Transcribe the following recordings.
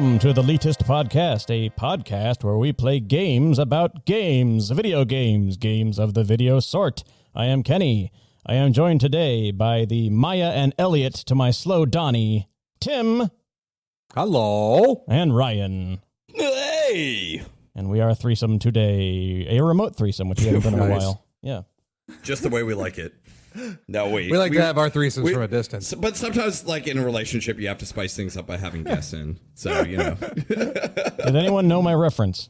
Welcome to the Leetist podcast, a podcast where we play games about games, video games, games of the video sort. I am Kenny. I am joined today by the Maya and Elliot to my slow Donnie, Tim. Hello. And Ryan. Hey. And we are a threesome today, a remote threesome, which we haven't done in a while. Yeah. Just the way we like it. No, wait. We like to have our threesomes from a distance. But sometimes, like in a relationship, you have to spice things up by having guests in. So, you know. Did anyone know my reference?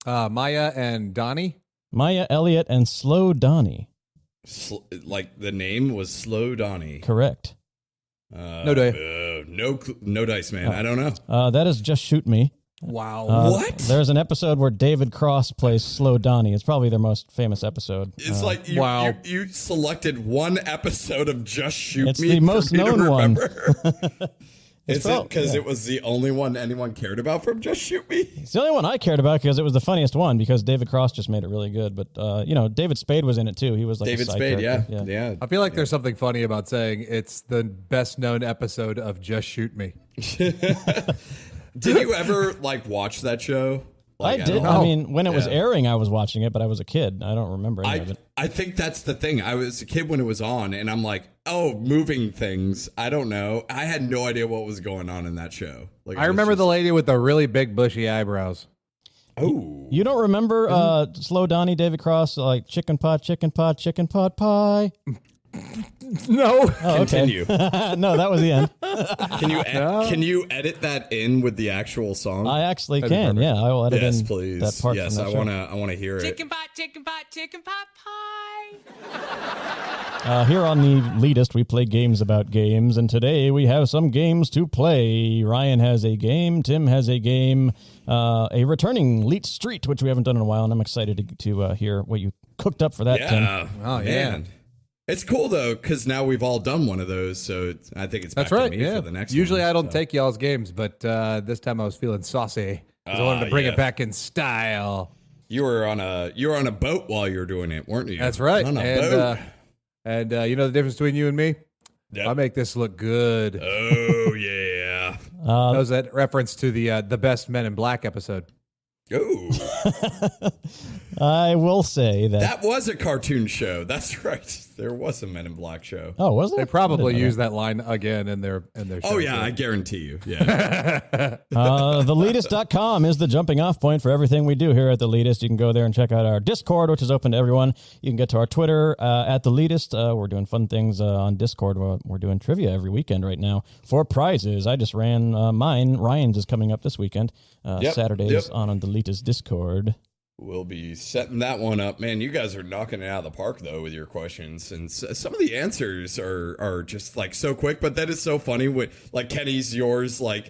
Maya and Donnie? Maya, Elliot, and Slow Donnie. Like the name was Slow Donnie. Correct. No dice. No dice, man. I don't know. That is Just Shoot Me. Wow. What? There's an episode where David Cross plays Slow Donnie. It's probably their most famous episode. It's like you selected one episode of Just Shoot Me. It's the most known one. Is it because it was the only one anyone cared about from Just Shoot Me? It's the only one I cared about because it was the funniest one because David Cross just made it really good. But, David Spade was in it too. He was like David a side Spade, character. yeah. I feel like there's something funny about saying it's the best known episode of Just Shoot Me. Did you ever watch that show? I did. I mean, when it was airing, I was watching it, but I was a kid. I don't remember any of it. I think that's the thing. I was a kid when it was on, and I'm like, oh, moving things. I don't know. I had no idea what was going on in that show. I remember the lady with the really big bushy eyebrows. Oh. You don't remember Slow Donnie, David Cross, like chicken pot pie? No. Oh, Continue. Okay. No, that was the end. Can you edit that in with the actual song? I actually can. Yeah, I will edit in please. that part. Yes, I want to hear it. Chicken pot pie. Here on the Leetist, we play games about games, and today we have some games to play. Ryan has a game, Tim has a game, a returning Leet Street, which we haven't done in a while, and I'm excited to hear what you cooked up for that, Tim. Oh, yeah. Man. It's cool, though, because now we've all done one of those, so I think it's back That's right, to me for the next Usually one. I don't take y'all's games, but this time I was feeling saucy because I wanted to bring it back in style. You were on a boat while you were doing it, weren't you? That's right. On a boat. And you know the difference between you and me? Yep. I make this look good. Oh, yeah. That was that reference to the Best Men in Black episode. Oh. I will say that was a cartoon show. That's right. There was a Men in Black show. Oh, was there? They probably use that line again in their show. Oh, yeah, I guarantee you. Yeah. TheLeetist.com is the jumping off point for everything we do here at The Leetist. You can go there and check out our Discord, which is open to everyone. You can get to our Twitter at The Leetist. We're doing fun things on Discord. We're doing trivia every weekend right now for prizes. I just ran mine. Ryan's is coming up this weekend. Saturdays on the Leetist Discord. We'll be setting that one up. Man, you guys are knocking it out of the park, though, with your questions. And some of the answers are just, so quick. But that is so funny. Kenny's yours, what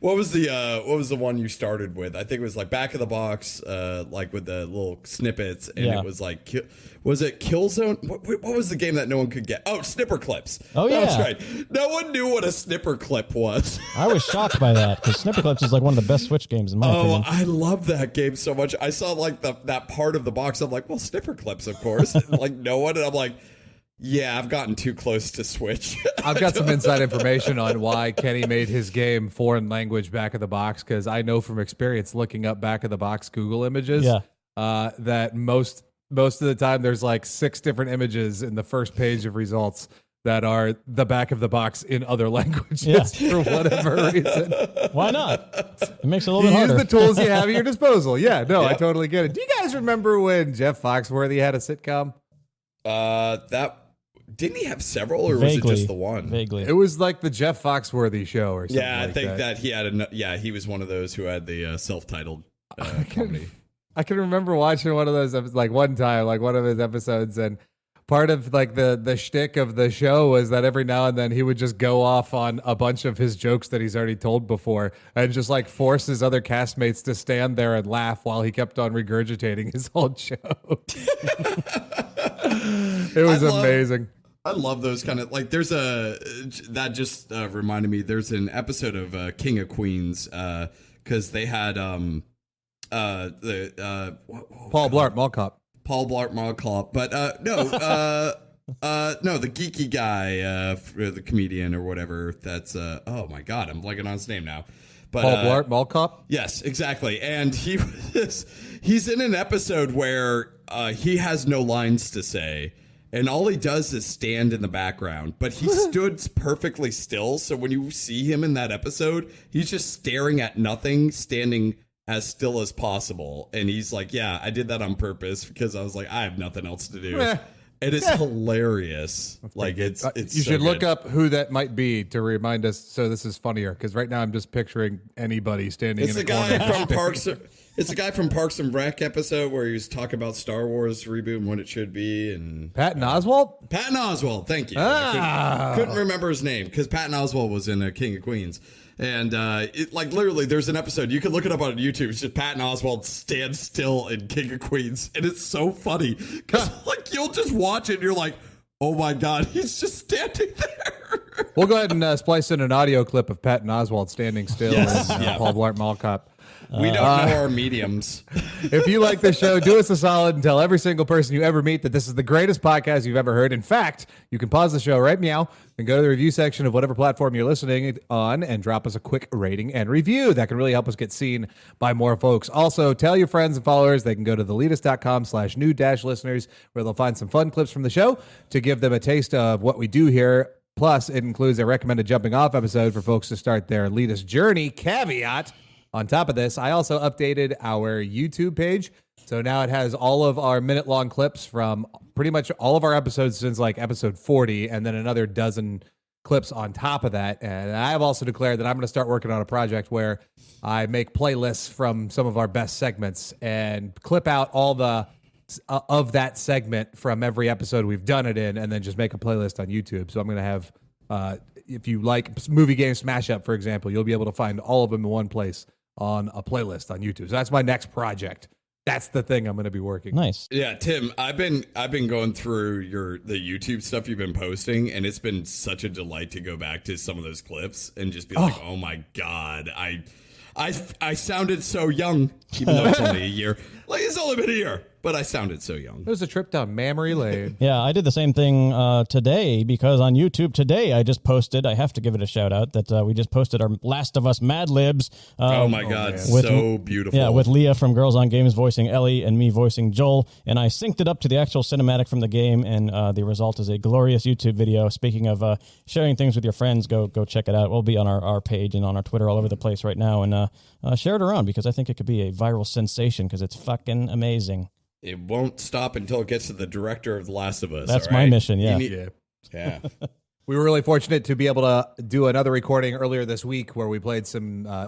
was the one you started with? I think it was, back of the box, with the little snippets. And it was, was it Killzone? What was the game that no one could get? Oh, Snipper Clips. Oh, yeah. That's right. No one knew what a Snipper Clip was. I was shocked by that, because Snipper Clips is, one of the best Switch games, in my opinion. Oh, I love that game so much. I saw that part of the box. I'm like, well, Snipper Clips, of course. No one. And I'm like, yeah, I've gotten too close to Switch. I've got some inside information on why Kenny made his game foreign language back of the box, because I know from experience looking up back of the box Google images that most of the time there's 6 different images in the first page of results that are the back of the box in other languages for whatever reason. Why not? It makes it a little bit harder. Use the tools you have at your disposal. Yeah, no, I totally get it. Do you guys remember when Jeff Foxworthy had a sitcom? Didn't he have several, or Vaguely, was it just the one? Vaguely. It was like the Jeff Foxworthy show or something. Yeah, I think that he had he was one of those who had the self-titled comedy. I can remember watching one of those episodes, one time, one of his episodes, and part of the shtick of the show was that every now and then he would just go off on a bunch of his jokes that he's already told before and just force his other castmates to stand there and laugh while he kept on regurgitating his old show. It was amazing. I love those kind of there's that just reminded me, there's an episode of King of Queens because they had Paul Blart Mall Cop. Paul Blart Mall Cop, but no No, the geeky guy, the comedian or whatever. That's oh my god, I'm blanking on his name now. But Paul Blart, Mall Cop? Yes, exactly. And he's in an episode where he has no lines to say. And all he does is stand in the background. But he stood perfectly still. So when you see him in that episode, he's just staring at nothing, standing as still as possible. And he's like, yeah, I did that on purpose because I was like, I have nothing else to do. And it's hilarious. Like it's you so should look good. up who that might be to remind us. So this is funnier because right now I'm just picturing anybody standing It's in the a corner. guy from Parks. It's the guy from Parks and Rec episode where he was talking about Star Wars reboot and what it should be. And Patton Oswalt? Patton Oswalt, thank you. Ah. I couldn't remember his name because Patton Oswalt was in King of Queens. And like literally, there's an episode you can look it up on YouTube. It's just Patton Oswalt stands still in King of Queens, and it's so funny because like you'll just watch it, and you're like, oh my god, he's just standing there. We'll go ahead and splice in an audio clip of Patton Oswalt standing still Yes, in yeah. Paul Blart Mall Cop. We don't know our mediums. If you like this show, do us a solid and tell every single person you ever meet that this is the greatest podcast you've ever heard. In fact, you can pause the show right meow and go to the review section of whatever platform you're listening on and drop us a quick rating and review. That can really help us get seen by more folks. Also, tell your friends and followers they can go to theleetist.com/new-listeners where they'll find some fun clips from the show to give them a taste of what we do here. Plus, it includes a recommended jumping off episode for folks to start their Leetist journey. Caveat. On top of this, I also updated our YouTube page. So now it has all of our minute-long clips from pretty much all of our episodes since like episode 40, and then another dozen clips on top of that. And I have also declared that I'm going to start working on a project where I make playlists from some of our best segments and clip out all the of that segment from every episode we've done it in, and then just make a playlist on YouTube. So I'm going to have, if you like movie game smash up, for example, you'll be able to find all of them in one place on a playlist on YouTube. So that's my next project. That's the thing I'm going to be working. Nice. Yeah, Tim, I've been going through the YouTube stuff you've been posting, and it's been such a delight to go back to some of those clips and just be like, oh my god, I sounded so young, even though it's only a year. Like it's only been a year, but I sounded so young. It was a trip down memory lane. Yeah, I did the same thing today because on YouTube today I just posted, I have to give it a shout out, that we just posted our Last of Us Mad Libs. Oh my god, with- so beautiful. Yeah, with Leah from Girls on Games voicing Ellie and me voicing Joel. And I synced it up to the actual cinematic from the game, and the result is a glorious YouTube video. Speaking of sharing things with your friends, go check it out. We'll be on our page and on our Twitter all over the place right now. And share it around because I think it could be a viral sensation because it's fucking amazing. It won't stop until it gets to the director of The Last of Us. That's all my right? mission, yeah. Yeah. We were really fortunate to be able to do another recording earlier this week where we played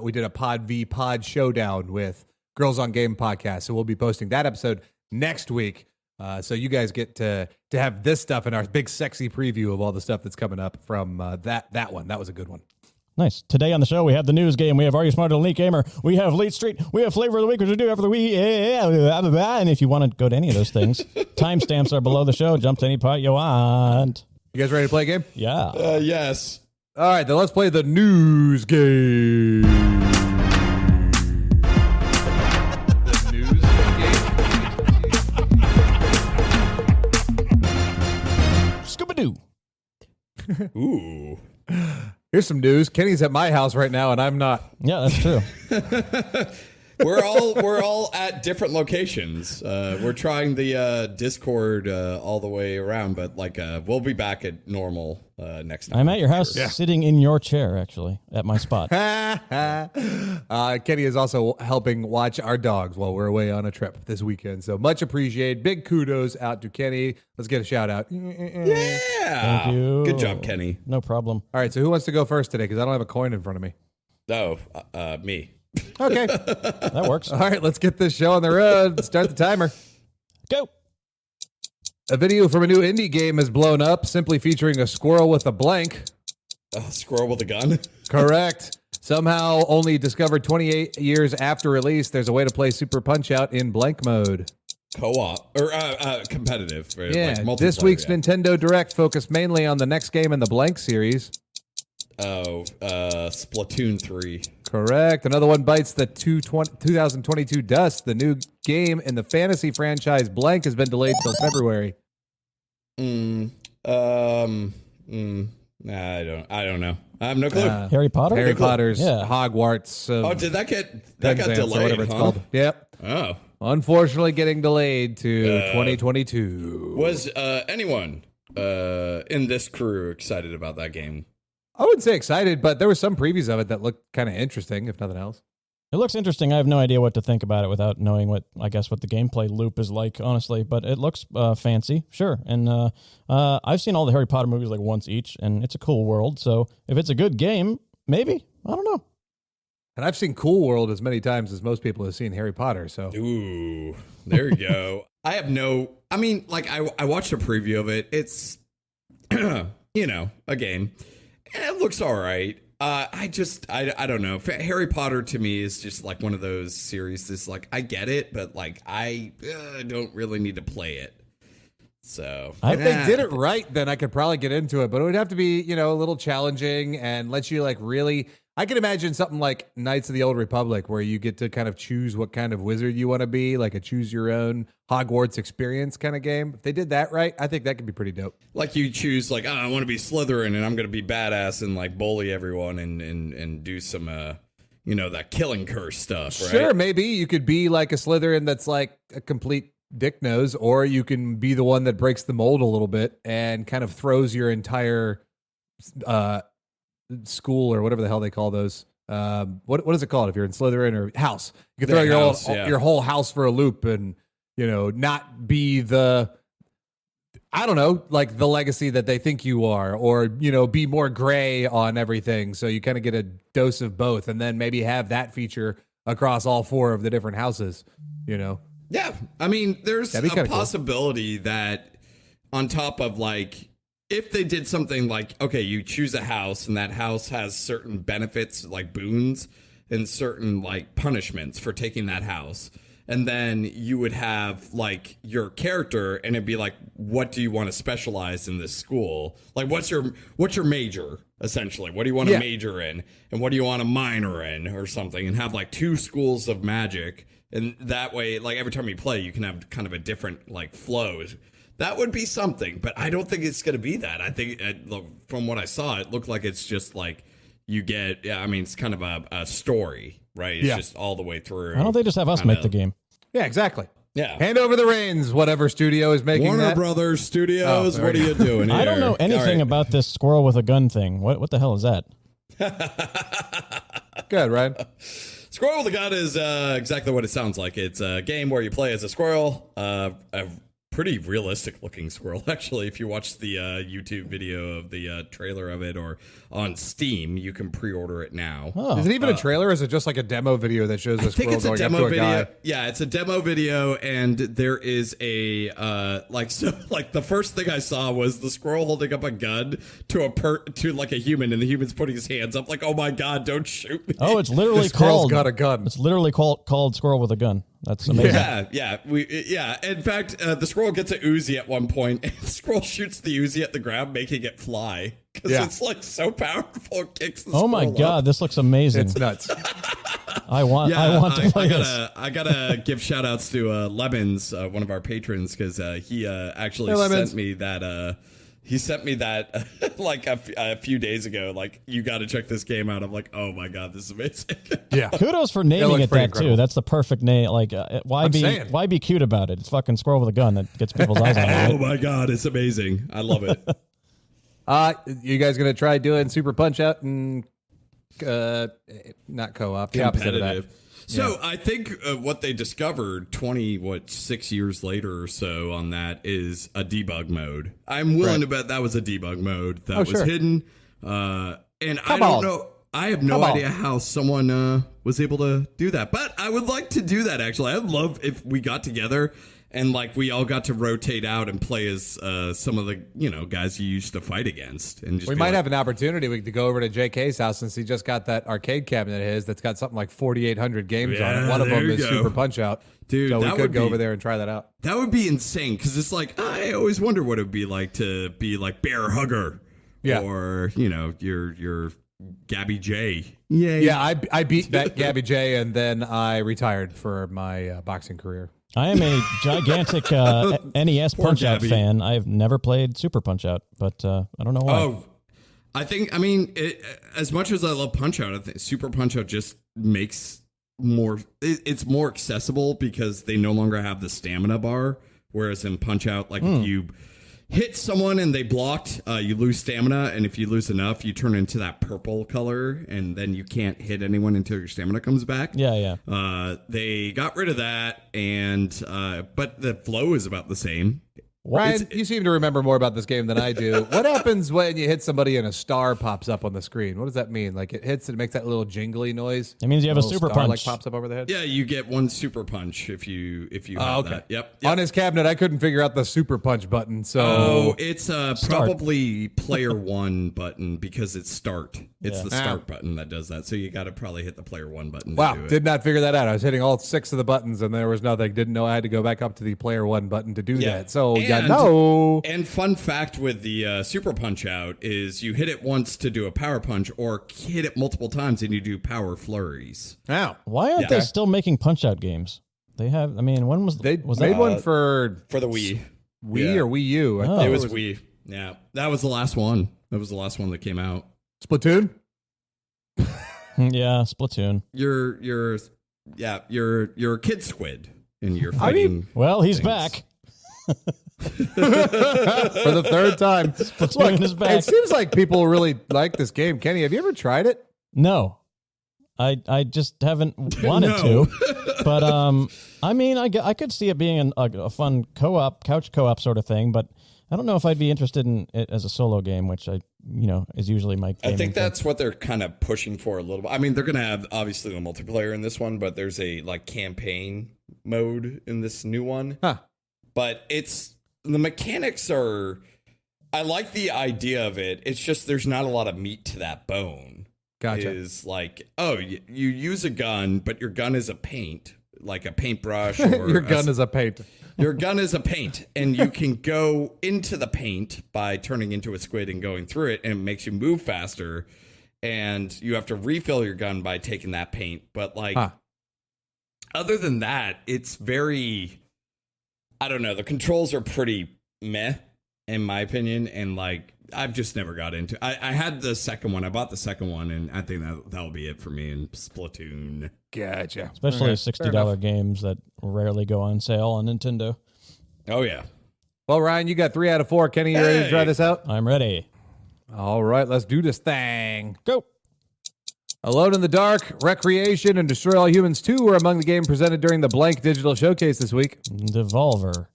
we did a Pod v Pod showdown with Girls on Game podcast. So we'll be posting that episode next week. So you guys get to have this stuff in our big sexy preview of all the stuff that's coming up from that one. That was a good one. Nice. Today on the show, we have the news game. We have Are You Smarter Than Leet Gamer? We have Leet Street. We have Flavor of the Week, which we do after the week. And if you want to go to any of those things, timestamps are below the show. Jump to any part you want. You guys ready to play a game? Yeah. Yes. All right, then let's play the news game. The news game. Scooby-Doo. Ooh. Here's some news. Kenny's at my house right now, and I'm not. Yeah, that's true. We're all at different locations. We're trying the Discord all the way around, but like we'll be back at normal next time. I'm at your house sitting in your chair, actually, at my spot. Kenny is also helping watch our dogs while we're away on a trip this weekend. So much appreciated. Big kudos out to Kenny. Let's get a shout out. Yeah. Thank you. Good job, Kenny. No problem. All right, so who wants to go first today? Because I don't have a coin in front of me. Oh, me. Okay. That works. All right, let's get this show on the road. Start the timer. Go. A video from a new indie game has blown up, simply featuring a squirrel with a blank. Squirrel with a gun. Correct. Somehow only discovered 28 years after release, there's a way to play Super Punch-Out in blank mode. Co-op or competitive. Right? Yeah, Like this multiplayer, week's yeah. Nintendo Direct focused mainly on the next game in the blank series. Oh, Splatoon 3. Correct. Another one bites the 2022 dust. The new game in the fantasy franchise Blank has been delayed till February. I don't know. I have no clue. Harry Potter? Harry Potter's Yeah. Hogwarts. Did that got Penzance, delayed? or whatever it's huh? called. Yep. Oh, Unfortunately, getting delayed to 2022. was anyone in this crew excited about that game? I wouldn't say excited, but there were some previews of it that looked kind of interesting, if nothing else. It looks interesting. I have no idea what to think about it without knowing what the gameplay loop is like, honestly. But it looks fancy, sure. And I've seen all the Harry Potter movies like once each, and it's a cool world. So if it's a good game, maybe. I don't know. And I've seen Cool World as many times as most people have seen Harry Potter. So Ooh, there you go. I mean, like I watched a preview of it. It's a game. It looks all right. I don't know. Harry Potter to me is just like one of those series that's like, I get it, but like I don't really need to play it. So if they did it right, then I could probably get into it, but it would have to be, a little challenging and let you like really, I can imagine something like Knights of the Old Republic where you get to kind of choose what kind of wizard you want to be, like a choose your own Hogwarts experience kind of game. If they did that right, I think that could be pretty dope. Like you choose like, I want to be Slytherin and I'm going to be badass and like bully everyone and do some, that killing curse stuff, right? Sure, maybe you could be like a Slytherin that's like a complete dick nose, or you can be the one that breaks the mold a little bit and kind of throws your entire school or whatever the hell they call those. What is it called if you're in Slytherin or house? You can throw your whole house for a loop and not be the, I don't know, like the legacy that they think you are, or be more gray on everything. So you kind of get a dose of both, and then maybe have that feature across all four of the different houses. Yeah, I mean, there's a possibility cool. that on top of like, if they did something like, okay, you choose a house and that house has certain benefits like boons and certain like punishments for taking that house. And then you would have like your character and it'd be like, what do you want to specialize in this school? Like, what's your major essentially? What do you want to major in? And what do you want to minor in or something? And have like two schools of magic. And that way, like every time you play, you can have kind of a different like flows. That would be something, but I don't think it's going to be that. I think from what I saw, it looked like it's just like you get, it's kind of a story, right? It's just all the way through. Why don't they just have us make the game? Yeah, exactly. Yeah. Hand over the reins, whatever studio is making Warner that. Brothers Studios, what are you doing here? I don't know anything about this squirrel with a gun thing. What the hell is that? Good, Ryan. Squirrel with a Gun is exactly what it sounds like. It's a game where you play as a squirrel, a pretty realistic looking squirrel, actually. If you watch the YouTube video of the trailer of it, or on Steam, you can pre-order it now. Oh. Is it even a trailer, or is it just like a demo video that shows a squirrel going up to a guy? Yeah, it's a demo video, and there is a the first thing I saw was the squirrel holding up a gun to like a human, and the human's putting his hands up like, oh my god, don't shoot me. Oh, it's literally The squirrel's called got a gun. It's literally called Squirrel with a Gun. That's amazing. Yeah. In fact, the squirrel gets a Uzi at one point, and the squirrel shoots the Uzi at the ground, making it fly because it's like so powerful. It kicks the Oh my god, this looks amazing. It's nuts. I want to play this. I gotta give shout outs to Lemons, one of our patrons, because he actually sent me that. He sent me that like a few days ago. Like, you got to check this game out. I'm like, oh my god, this is amazing. Yeah. Kudos for naming it that incredible. too. That's the perfect name. Like, why be cute about it? It's fucking Squirrel with a Gun that gets people's eyes on it. Right? Oh my god, it's amazing. I love it. You guys gonna try doing Super Punch Out and not co-op, the opposite of that. So I think what they discovered 6 years later or so on that is a debug mode. I'm willing to bet that was a debug mode that was hidden. And I don't know. I have no idea how someone was able to do that. But I would like to do that, actually. I'd love if we got together and like we all got to rotate out and play as some of the guys you used to fight against. And just we might have an opportunity to go over to JK's house since he just got that arcade cabinet of his that's got something like 4,800 games on it. One of them is Super Punch Out. Dude, so we could go over there and try that out. That would be insane, because it's like, I always wonder what it would be like to be like Bear Hugger. Yeah. Or, your Gabby J. Yay. Yeah, I beat that Gabby J, and then I retired for my boxing career. I am a gigantic NES Punch-Out fan. I've never played Super Punch-Out, but I don't know why. Oh, I mean, as much as I love Punch-Out, I think Super Punch-Out just makes it's more accessible because they no longer have the stamina bar, whereas in Punch-Out, like if you hit someone and they blocked, you lose stamina, and if you lose enough, you turn into that purple color, and then you can't hit anyone until your stamina comes back. Yeah. They got rid of that, and but the flow is about the same. Ryan, you seem to remember more about this game than I do. What happens when you hit somebody and a star pops up on the screen? What does that mean? Like it hits and it makes that little jingly noise? It means you have a super punch. Like pops up over the head? Yeah, you get one super punch if you have that. Yep. On his cabinet, I couldn't figure out the super punch button. So it's probably player 1 button because it's start. It's the start button that does that. So you got to probably hit the player 1 button. Wow, to do it. did not figure that out. I was hitting all 6 of the buttons and there was nothing. Didn't know I had to go back up to the player 1 button to do that. So And fun fact with the Super Punch Out is you hit it once to do a power punch, or hit it multiple times and you do power flurries. Wow. Why aren't they still making Punch-Out games? They have. I mean, when was they was made that? one for the Wii? Wii or Wii U? I Oh. think It was Wii. Yeah, that was the last one. That was the last one that came out. Splatoon. Yeah, Splatoon. You're a kid squid, and you're fighting. Well, he's things. back. For the third time. Splatoon is back. It seems like people really like this game. Kenny, have you ever tried it? No, I just haven't wanted to. But I mean, I could see it being a fun couch co-op sort of thing. But I don't know if I'd be interested in it as a solo game, which is usually my. I think that's what they're kind of pushing for a little bit. I mean, they're going to have obviously the multiplayer in this one, but there's a campaign mode in this new one. Huh. But the mechanics are. I like the idea of it. It's just there's not a lot of meat to that bone. Gotcha. Is like, you use a gun, but your gun is a paint, like a paintbrush. Or Your gun is a paint. Your gun is a paint, and you can go into the paint by turning into a squid and going through it, and it makes you move faster. And you have to refill your gun by taking that paint. But other than that, it's very, I don't know. The controls are pretty meh, in my opinion, and I've just never got into. I had the second one. I bought the second one, and I think that'll be it for me in Splatoon. Gotcha. Especially $60 games that rarely go on sale on Nintendo. Oh yeah. Well, Ryan, you got 3 out of 4. Kenny, you ready to try this out? I'm ready. All right, let's do this thing. Go. Alone in the Dark, Recreation, and Destroy All Humans 2 were among the games presented during the Blank Digital Showcase this week. Devolver.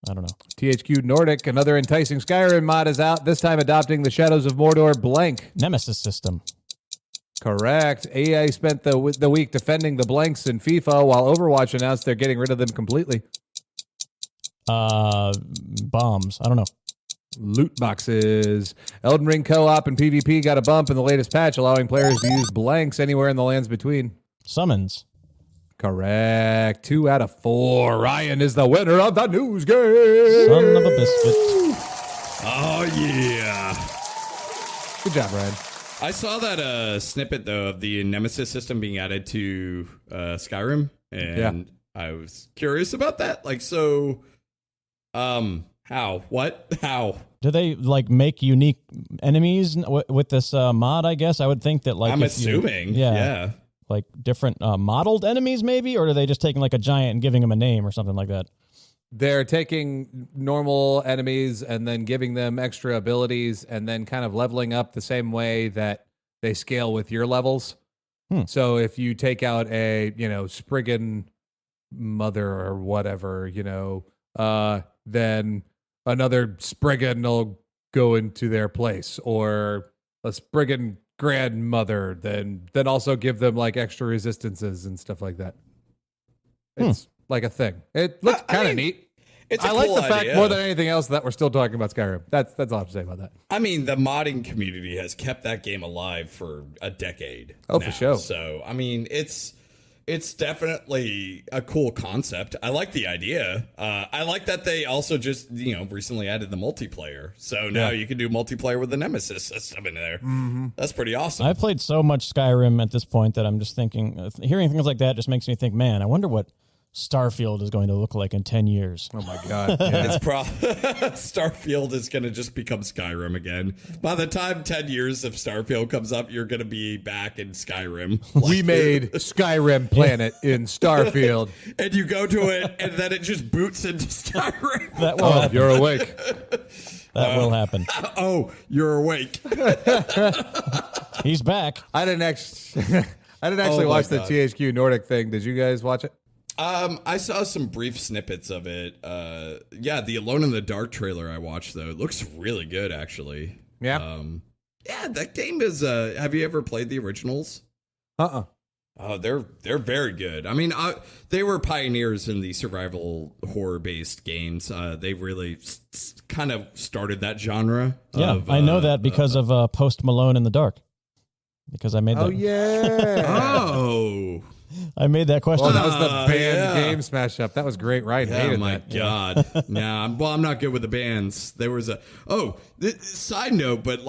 I don't know. THQ Nordic, another enticing Skyrim mod is out, this time adopting the Shadows of Mordor Blank. Nemesis system. Correct. EA spent the week defending the blanks in FIFA, while Overwatch announced they're getting rid of them completely. Bombs. I don't know. Loot boxes. Elden Ring co-op and PvP got a bump in the latest patch, allowing players to use blanks anywhere in the lands between. Summons. Correct. 2 out of 4. Ryan is the winner of the news game. Son of a biscuit. Oh yeah. Good job, Ryan. I saw that snippet though of the Nemesis system being added to Skyrim, and I was curious about that. How? What? How? Do they make unique enemies with this mod? I guess I would think that I'm assuming. Yeah. Like different modeled enemies, maybe, or are they just taking a giant and giving them a name or something like that? They're taking normal enemies and then giving them extra abilities and then kind of leveling up the same way that they scale with your levels. So if you take out a, Spriggan mother or whatever, then another Spriggan will go into their place, or a Spriggan grandmother, then also give them extra resistances and stuff like that. It's like a thing. It looks kind of neat. It's a I like cool the fact idea. more than anything else that we're still talking about Skyrim. That's all I have to say about that. I mean, the modding community has kept that game alive for a decade. Oh, for sure. So, I mean, it's It's definitely a cool concept. I like the idea. I like that they also just, recently added the multiplayer. So now you can do multiplayer with the Nemesis system in there. Mm-hmm. That's pretty awesome. I've played so much Skyrim at this point that I'm just thinking, hearing things like that just makes me think, man, I wonder what Starfield is going to look like in 10 years. Oh my God. Yeah. Starfield is going to just become Skyrim again. By the time 10 years of Starfield comes up, you're going to be back in Skyrim. We made Skyrim planet in Starfield. And you go to it, and then it just boots into Skyrim. That will happen. You're awake. That will happen. Oh, you're awake. He's back. I didn't actually watch the THQ Nordic thing. Did you guys watch it? I saw some brief snippets of it. The Alone in the Dark trailer I watched, though. It looks really good, actually. Yeah. That game is, have you ever played the originals? Uh-uh. Oh, they're very good. I mean, they were pioneers in the survival horror-based games. They really kind of started that genre. Yeah, I know that because of Post Malone in the Dark. Because I made that. Oh, yeah. Oh. I made that question. Well, that was the band game smash up. That was great. Ryan hated Oh my that. God. Nah, I'm not good with the bands. There was side note, but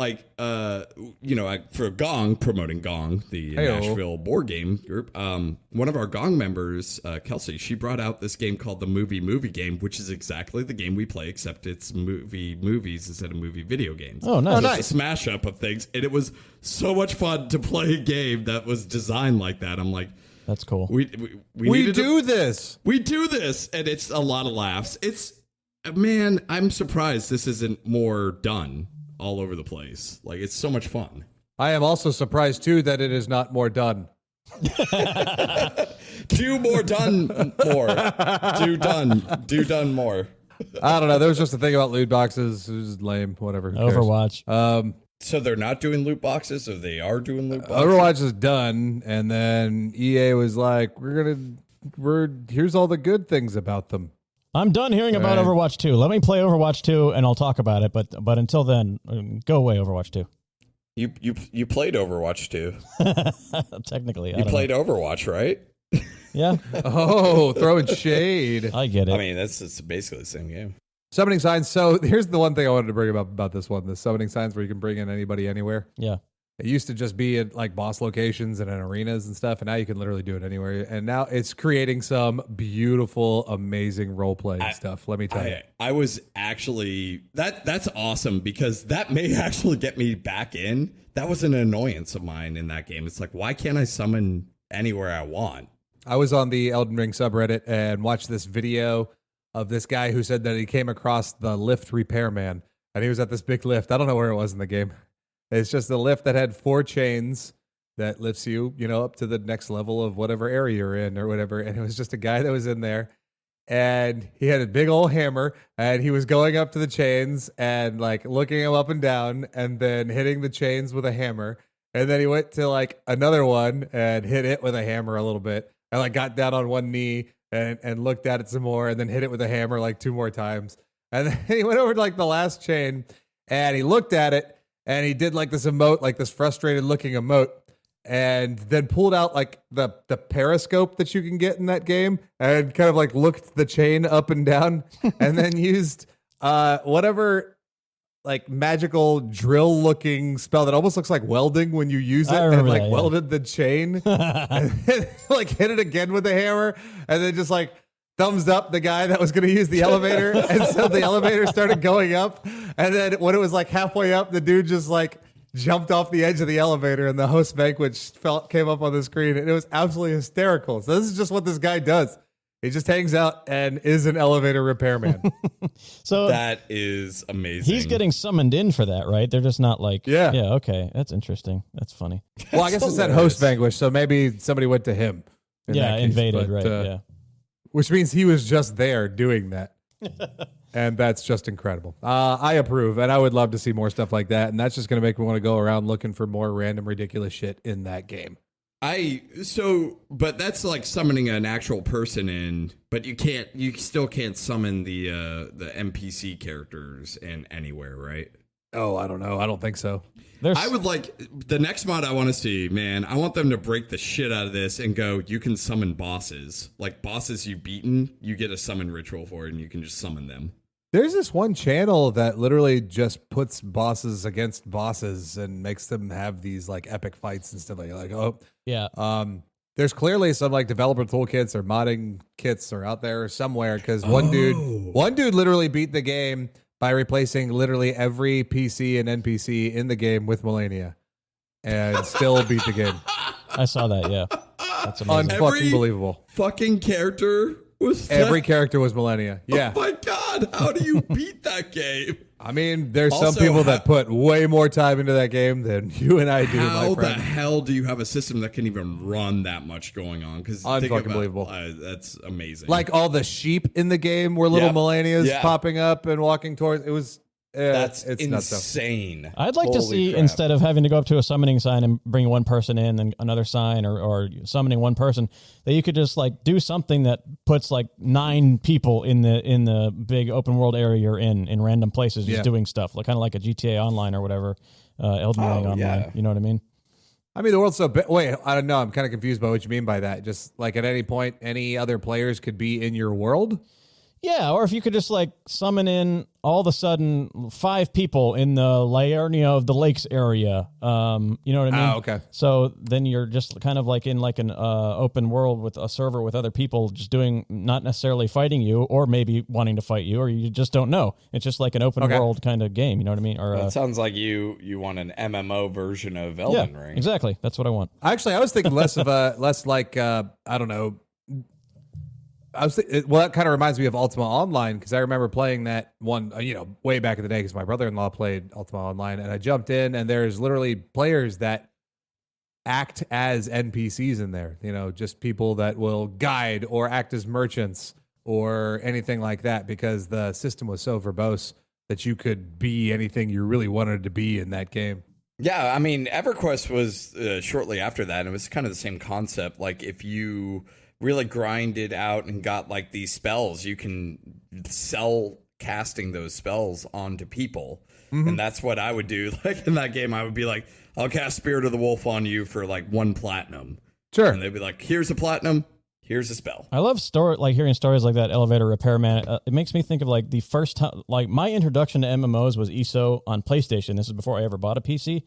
for Gong, promoting Gong, the Nashville board game group, one of our Gong members, Kelsey, she brought out this game called the Movie Game, which is exactly the game we play, except it's movies instead of movie video games. Oh, nice. So it's a smash up of things. And it was so much fun to play a game that was designed like that. I'm like, that's cool. We do this. We do this, and it's a lot of laughs. Man, I'm surprised this isn't more done all over the place. Like, it's so much fun. I am also surprised, too, that it is not more done. Do more done more. Do done more. I don't know. There was just a thing about loot boxes. It was lame. Whatever. Who cares? Overwatch. So they're not doing loot boxes, or they are doing loot boxes? Overwatch is done, and then EA was like, here's all the good things about them. I'm done hearing about Overwatch 2. Let me play Overwatch 2, and I'll talk about it. But until then, go away, Overwatch 2. You played Overwatch 2. Technically, you played Overwatch, right? Yeah. Oh, throwing shade. I get it. I mean, it's basically the same game. Summoning signs. So here's the one thing I wanted to bring up about this one: the summoning signs where you can bring in anybody anywhere. Yeah. It used to just be at like boss locations and in arenas and stuff, and now you can literally do it anywhere. And now it's creating some beautiful, amazing role playing stuff. Let me tell you. I was actually that's awesome because that may actually get me back in. That was an annoyance of mine in that game. It's like, why can't I summon anywhere I want? I was on the Elden Ring subreddit and watched this video of this guy who said that he came across the lift repairman, and he was at this big lift. I don't know where it was in the game. It's just a lift that had 4 chains that lifts you, up to the next level of whatever area you're in or whatever. And it was just a guy that was in there, and he had a big old hammer, and he was going up to the chains and like looking them up and down and then hitting the chains with a hammer. And then he went to like another one and hit it with a hammer a little bit and like got down on one knee and looked at it some more and then hit it with a hammer like 2 more times. And then he went over to like the last chain and he looked at it and he did like this emote, like this frustrated looking emote, and then pulled out like the periscope that you can get in that game and kind of like looked the chain up and down and then used whatever like magical drill looking spell that almost looks like welding when you use it, and like welded the chain and then, like hit it again with a hammer and then just like thumbs up the guy that was going to use the elevator. And so the elevator started going up, and then when it was like halfway up, the dude just like jumped off the edge of the elevator and the host vanquish came up on the screen, and it was absolutely hysterical. So this is just what this guy does. He just hangs out and is an elevator repairman. So that is amazing. He's getting summoned in for that, right? They're just not like, yeah, okay, that's interesting. That's funny. Well, I guess it said host vanquish, so maybe somebody went to him. Invaded, right? Yeah. Which means he was just there doing that. And that's just incredible. I approve, and I would love to see more stuff like that. And that's just going to make me want to go around looking for more random, ridiculous shit in that game. But that's like summoning an actual person in, but you still can't summon the NPC characters in anywhere, right? Oh, I don't know. I don't think so. I would like the next mod I want to see, man. I want them to break the shit out of this and go, you can summon bosses. Like bosses you've beaten, you get a summon ritual for it and you can just summon them. There's this one channel that literally just puts bosses against bosses and makes them have these like epic fights and stuff like oh. Yeah. There's clearly some like developer toolkits or modding kits are out there somewhere because one dude literally beat the game by replacing literally every PC and NPC in the game with Melania and still beat the game. I saw that, yeah. That's amazing. Unfucking believable. Fucking character was Every character was Melania. Yeah. Oh my God. How do you beat that game? I mean, there's Also, some people that put way more time into that game than you and I do, my How the friend. hell do you have a system that can even run that much going on? Because Unfucking believable. That's amazing. Like all the sheep in the game were little Yep. Melanias Yeah. popping up and walking towards. It was that's it's nuts, though. insane. I'd like to Holy see, crap. instead of having to go up to a summoning sign and bring one person in and another sign or summoning one person, that you could just like do something that puts like 9 people in the big open world area you're in random places just doing stuff, like kind of like a GTA Online or whatever, Elden Ring Online. yeah. You know what I mean? I mean, the world's so big. Wait, I don't know. I'm kind of confused by what you mean by that. Just like at any point, any other players could be in your world? Yeah, or if you could just like summon in all of a sudden 5 people in the Liurnia of the Lakes area. You know what I mean? Okay. So then you're just kind of like in like an open world with a server with other people just doing, not necessarily fighting you or maybe wanting to fight you, or you just don't know. It's just like an open world kind of game. You know what I mean? Or It sounds like you want an MMO version of Elden Ring. Exactly. That's what I want. Actually, I was thinking less like, I don't know. Well, that kind of reminds me of Ultima Online because I remember playing that one, way back in the day because my brother-in-law played Ultima Online, and I jumped in, and there's literally players that act as NPCs in there. Just people that will guide or act as merchants or anything like that because the system was so verbose that you could be anything you really wanted to be in that game. Yeah, I mean, EverQuest was shortly after that, and it was kind of the same concept. Like, if you really grinded out and got like these spells, you can sell casting those spells onto people. And that's what I would do. Like in that game, I would be like, I'll cast Spirit of the Wolf on you for like 1 platinum. Sure. And they'd be like, here's a platinum, here's a spell. I love hearing stories like that. Elevator Repairman. It makes me think of like the first time, like my introduction to MMOs was ESO on PlayStation. This is before I ever bought a PC.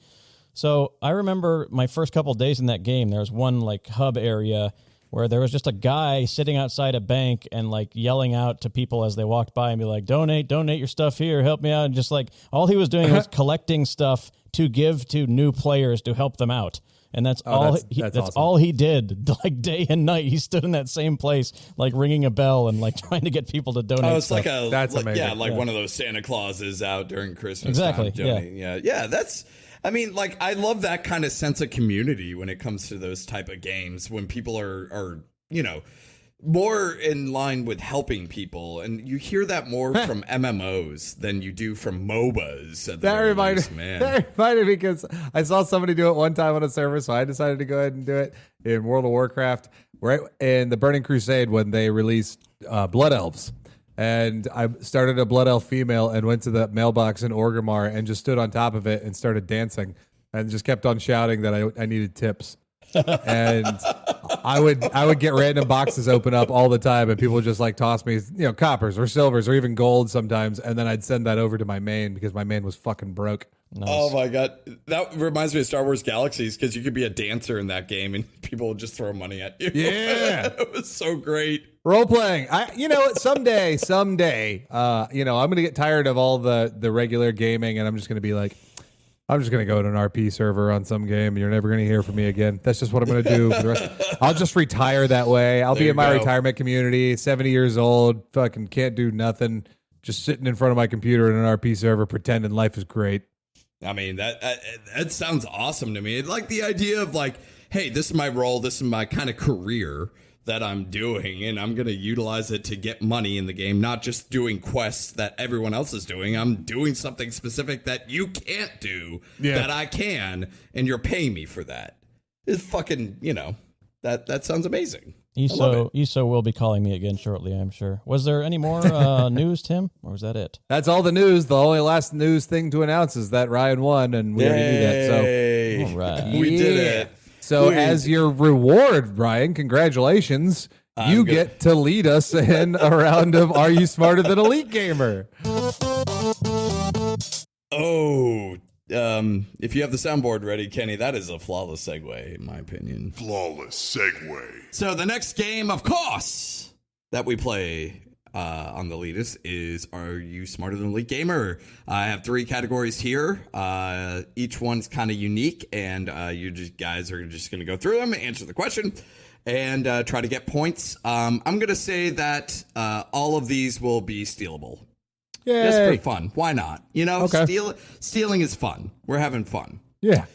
So I remember my first couple of days in that game. There was one like hub area where there was just a guy sitting outside a bank and like yelling out to people as they walked by and be like, donate your stuff here, help me out. And just like all he was doing was collecting stuff to give to new players to help them out. And that's that's awesome. all he did, like day and night. He stood in that same place, like ringing a bell and like trying to get people to donate. Oh, it's stuff. That's amazing. Yeah, like one of those Santa Clauses out during Christmas. Exactly, Time, yeah. That's. I mean, like, I love that kind of sense of community when it comes to those type of games, when people are more in line with helping people. And you hear that more from MMOs than you do from MOBAs. That reminded me because I saw somebody do it one time on a server, so I decided to go ahead and do it in World of Warcraft, right in the Burning Crusade when they released Blood Elves. And I started a Blood Elf female and went to the mailbox in Orgrimmar and just stood on top of it and started dancing and just kept on shouting that I needed tips. And I would get random boxes open up all the time, and people would just like toss me, coppers or silvers or even gold sometimes, and then I'd send that over to my main because my main was fucking broke. Nice. Oh my God. That reminds me of Star Wars Galaxies because you could be a dancer in that game and people would just throw money at you. Yeah. It was so great. Role playing. Someday, I'm going to get tired of all the regular gaming, and I'm just going to be like, I'm just going to go to an RP server on some game, and you're never going to hear from me again. That's just what I'm going to do for the rest. I'll just retire that way. I'll be in my retirement community, 70 years old, fucking can't do nothing, just sitting in front of my computer in an RP server pretending life is great. I mean, that sounds awesome to me. Like the idea of like, hey, this is my role, this is my kind of career that I'm doing, and I'm going to utilize it to get money in the game, not just doing quests that everyone else is doing. I'm doing something specific that you can't do that I can, and you're paying me for that. It's fucking, that sounds amazing. ESO will be calling me again shortly, I'm sure. Was there any more news, Tim, or was that it? That's all the news. The only last news thing to announce is that Ryan won, and we already knew that. So, All right. We did it. So, as your reward, Ryan, congratulations. You get to lead us in a round of Are You Smarter Than a Leet Gamer? Oh, if you have the soundboard ready, Kenny, that is a flawless segue, in my opinion. Flawless segue. So the next game, of course, that we play on the Leetist is Are You Smarter Than a Leet Gamer? I have 3 categories here. Each one's kind of unique, and you guys are just going to go through them, answer the question, and try to get points. I'm going to say that all of these will be stealable. Yay. Just for fun. Why not? You know, Okay. stealing is fun. We're having fun. Yeah.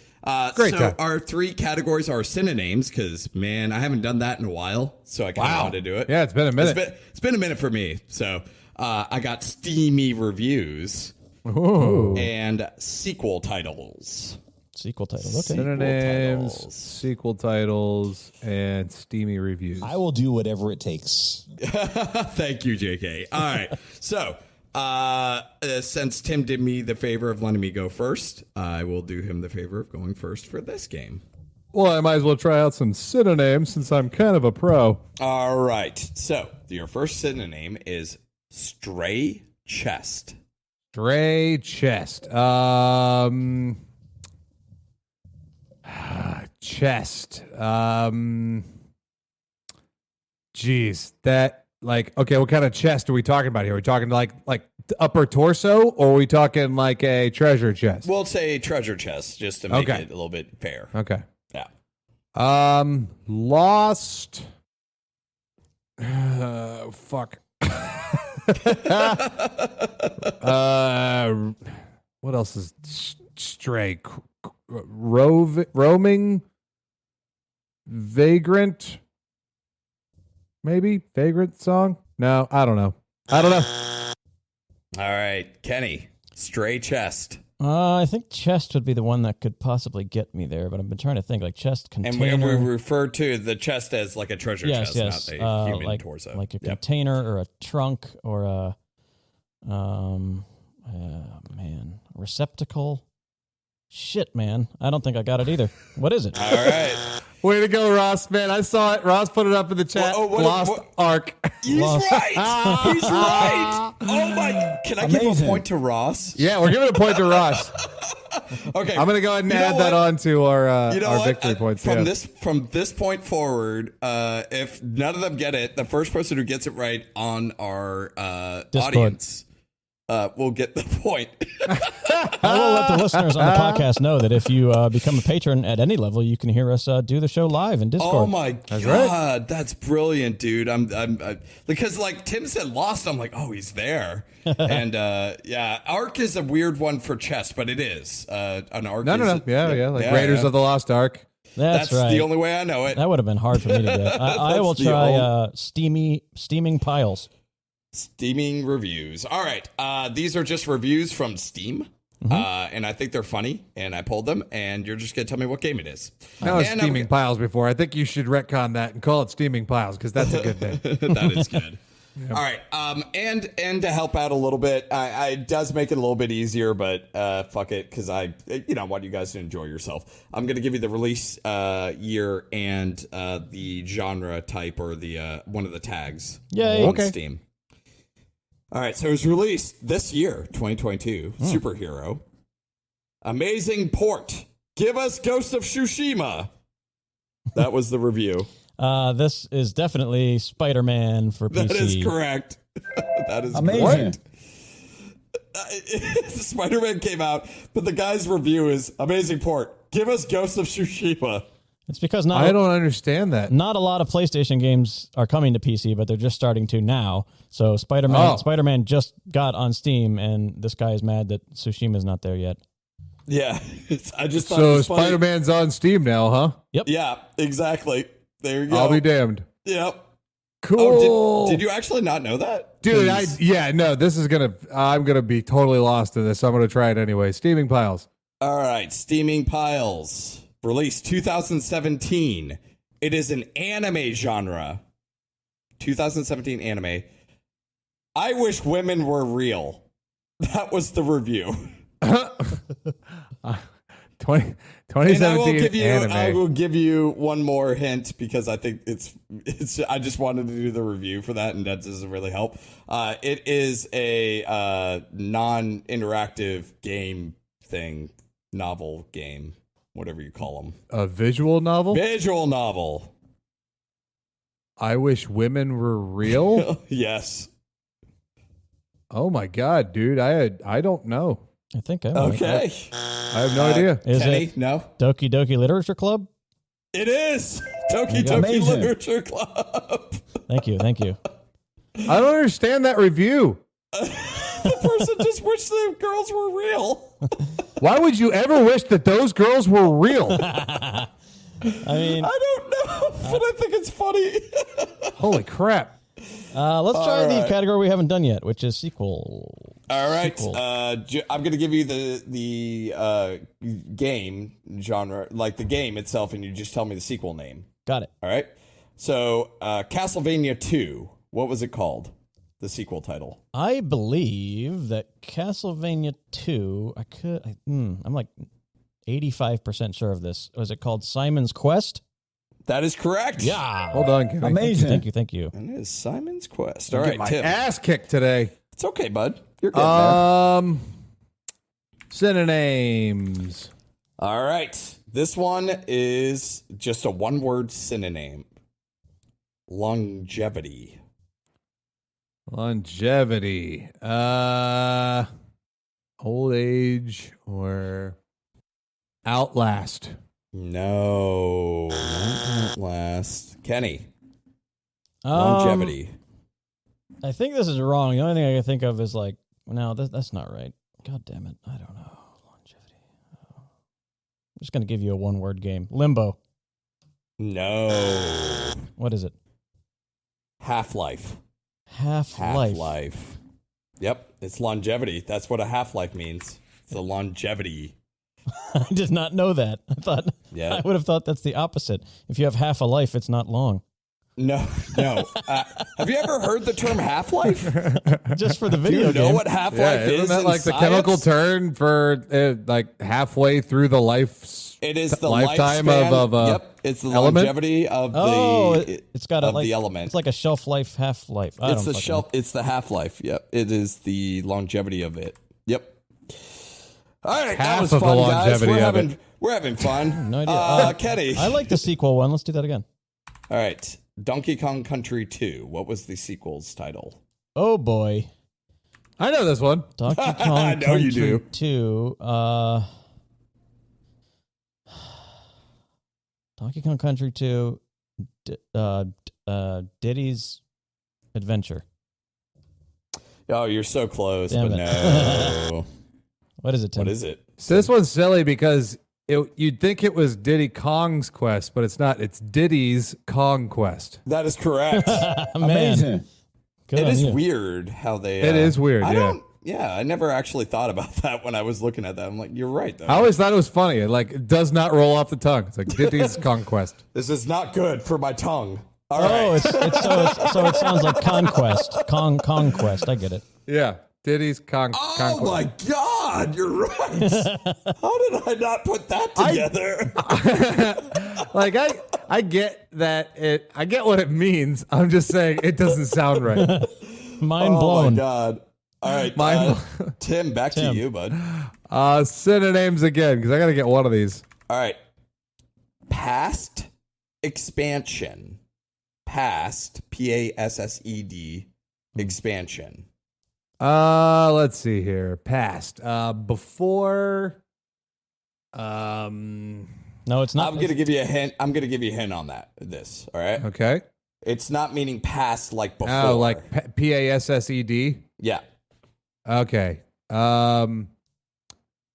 Great so time. our 3 categories are synonyms because, man, I haven't done that in a while, so I kind of want to do it. Yeah, it's been a minute. It's been a minute for me. So I got steamy reviews and sequel titles. Sequel title. Okay. Synonyms, titles. sequel titles, and steamy reviews. I will do whatever it takes. Thank you, JK. All right. So since Tim did me the favor of letting me go first, I will do him the favor of going first for this game. Well, I might as well try out some synonyms since I'm kind of a pro. All right. So your first synonym is stray chest. Stray chest. Chest. Geez, that okay. What kind of chest are we talking about here? Are we talking like upper torso, or are we talking like a treasure chest? We'll say treasure chest just to make it a little bit fair. Okay. Yeah. Lost. Fuck. What else is stray? Roaming, vagrant, maybe vagrant song. No, I don't know. All right, Kenny, stray chest. I think chest would be the one that could possibly get me there, but I've been trying to think like chest container. And we refer to the chest as like a treasure chest, not the human like, torso. like a container or a trunk or a receptacle. Shit, man. I don't think I got it either. What is it? All right. Way to go, Ross, man. I saw it. Ross put it up in the chat. Lost Ark. He's right. He's right. Oh, my. Can I give a point to Ross? Yeah, we're giving a point to Ross. Okay. I'm going to go ahead and add that on to our victory points. From this point forward, if none of them get it, the first person who gets it right on our audience will get the point. I will let the listeners on the podcast know that if you become a patron at any level, you can hear us do the show live in Discord. Oh my God, that's brilliant, dude! I'm because like Tim said, Lost. I'm like, oh, he's there, and Ark is a weird one for chess, but it is an Ark. No, yeah, like Raiders of the Lost Ark. That's right. The only way I know it. That would have been hard for me to get. I will try steaming piles. Steaming reviews. All right. These are just reviews from Steam. And I think they're funny. And I pulled them. And you're just going to tell me what game it is. That was Steaming Piles before. I think you should retcon that and call it Steaming Piles because that's a good name. That is good. Yep. All right. And to help out a little bit, it does make it a little bit easier, but fuck it, because I want you guys to enjoy yourself. I'm going to give you the release year and the genre type or the one of the tags. Yay. On Steam. All right, so it was released this year, 2022, Superhero. Amazing port. Give us Ghost of Tsushima. That was the review. This is definitely Spider-Man for PC. That is correct. That is amazing. Spider-Man came out, but the guy's review is amazing port. Give us Ghost of Tsushima. It's because I don't understand that. Not a lot of PlayStation games are coming to PC, but they're just starting to now. So Spider-Man just got on Steam, and this guy is mad that Tsushima's not there yet. Yeah, I just thought so Spider-Man's on Steam now, huh? Yep. Yeah, exactly. There you go. I'll be damned. Yep. Cool. Oh, did you actually not know that? Dude, this is I'm gonna be totally lost in this, so I'm gonna try it anyway. Steaming Piles. All right, Steaming Piles. Released 2017. It is an anime genre 2017 anime. I wish women were real. That was the review. 2017 anime. I will give you one more hint because I think it's. I just wanted to do the review for that, and that doesn't really help. It is a non-interactive game thing, novel game, whatever you call them. A visual novel? Visual novel. I wish women were real. Yes. Oh my god, dude! I don't know. I think I Okay. I have no idea. Is Kenny, it no? Doki Doki Literature Club? It is Toki go. Toki Amazing. Literature Club. Thank you. I don't understand that review. The person just wished the girls were real. Why would you ever wish that those girls were real? I mean, I don't know, but I think it's funny. Holy crap! let's try All the right. category we haven't done yet, which is sequel. All right, Sequel. I'm going to give you the game genre, like the game itself, and you just tell me the sequel name. Got it. All right. So, Castlevania 2. What was it called? The sequel title. I believe that Castlevania 2, I'm like 85% sure of this. Was it called Simon's Quest? That is correct. Yeah. Hold on, Kenny. Amazing. Thank you. And it is Simon's Quest. All Get right, my Tim. ass kicked today. It's okay, bud. You're getting there. Synonyms. All right. This one is just a one-word synonym. Longevity. Longevity. Old age or outlast. No, not last. Kenny. Longevity. I think this is wrong. The only thing I can think of is like, no, that's not right. God damn it. I don't know. Longevity. I'm just going to give you a one-word game. Limbo. No. What is it? Half-life. Half-Life. Half-life. Yep, it's longevity. That's what a half-life means. It's a longevity. I did not know that. Yeah. I would have thought that's the opposite. If you have half a life, it's not long. No. Have you ever heard the term half-life? Just for the Do video you know game. what half-life Isn't is that in like the science? chemical term for like halfway through the life? It is the lifetime lifespan. of a Yep, it's the element? longevity of it's got a of like the element. It's like a shelf life, half life. It's the shelf. It's the half-life. Yep, it is the longevity of it. Yep. All right, that Half was of the fun, guys. longevity of We're having fun. No idea. Kenny. I like the sequel one. Let's do that again. All right, Donkey Kong Country 2. What was the sequel's title? Oh boy, I know this one. Donkey Kong I know you Country do. 2. Donkey Kong Country 2. Diddy's Adventure. Oh, you're so close, Damn but it. no. What is it, Tim? What is it? So this one's silly because you'd think it was Diddy Kong's Quest, but it's not. It's Diddy's Kong Quest. That is correct. Man, Amazing. good It on is you. weird how they. It is weird, I yeah. don't- Yeah, I never actually thought about that when I was looking at that. I'm like, you're right, though. I always thought it was funny. It does not roll off the tongue. It's like Diddy's Conquest. This is not good for my tongue. All Oh, right. so it sounds like Conquest. Conquest. I get it. Yeah, Diddy's Conquest. Oh my God, you're right. How did I not put that together? Like I get that I get what it means. I'm just saying it doesn't sound right. Mind Oh blown. my God. All right, Tim, back to you, bud. Synonyms again because I got to get one of these. All right. Past expansion. Past, P-A-S-S-E-D, expansion. Let's see here. Past. Before. No, it's not. I'm gonna give you a hint. I'm gonna give you a hint on this. All right. Okay. It's not meaning past like before. Oh, like P-A-S-S-E-D. Yeah. Okay.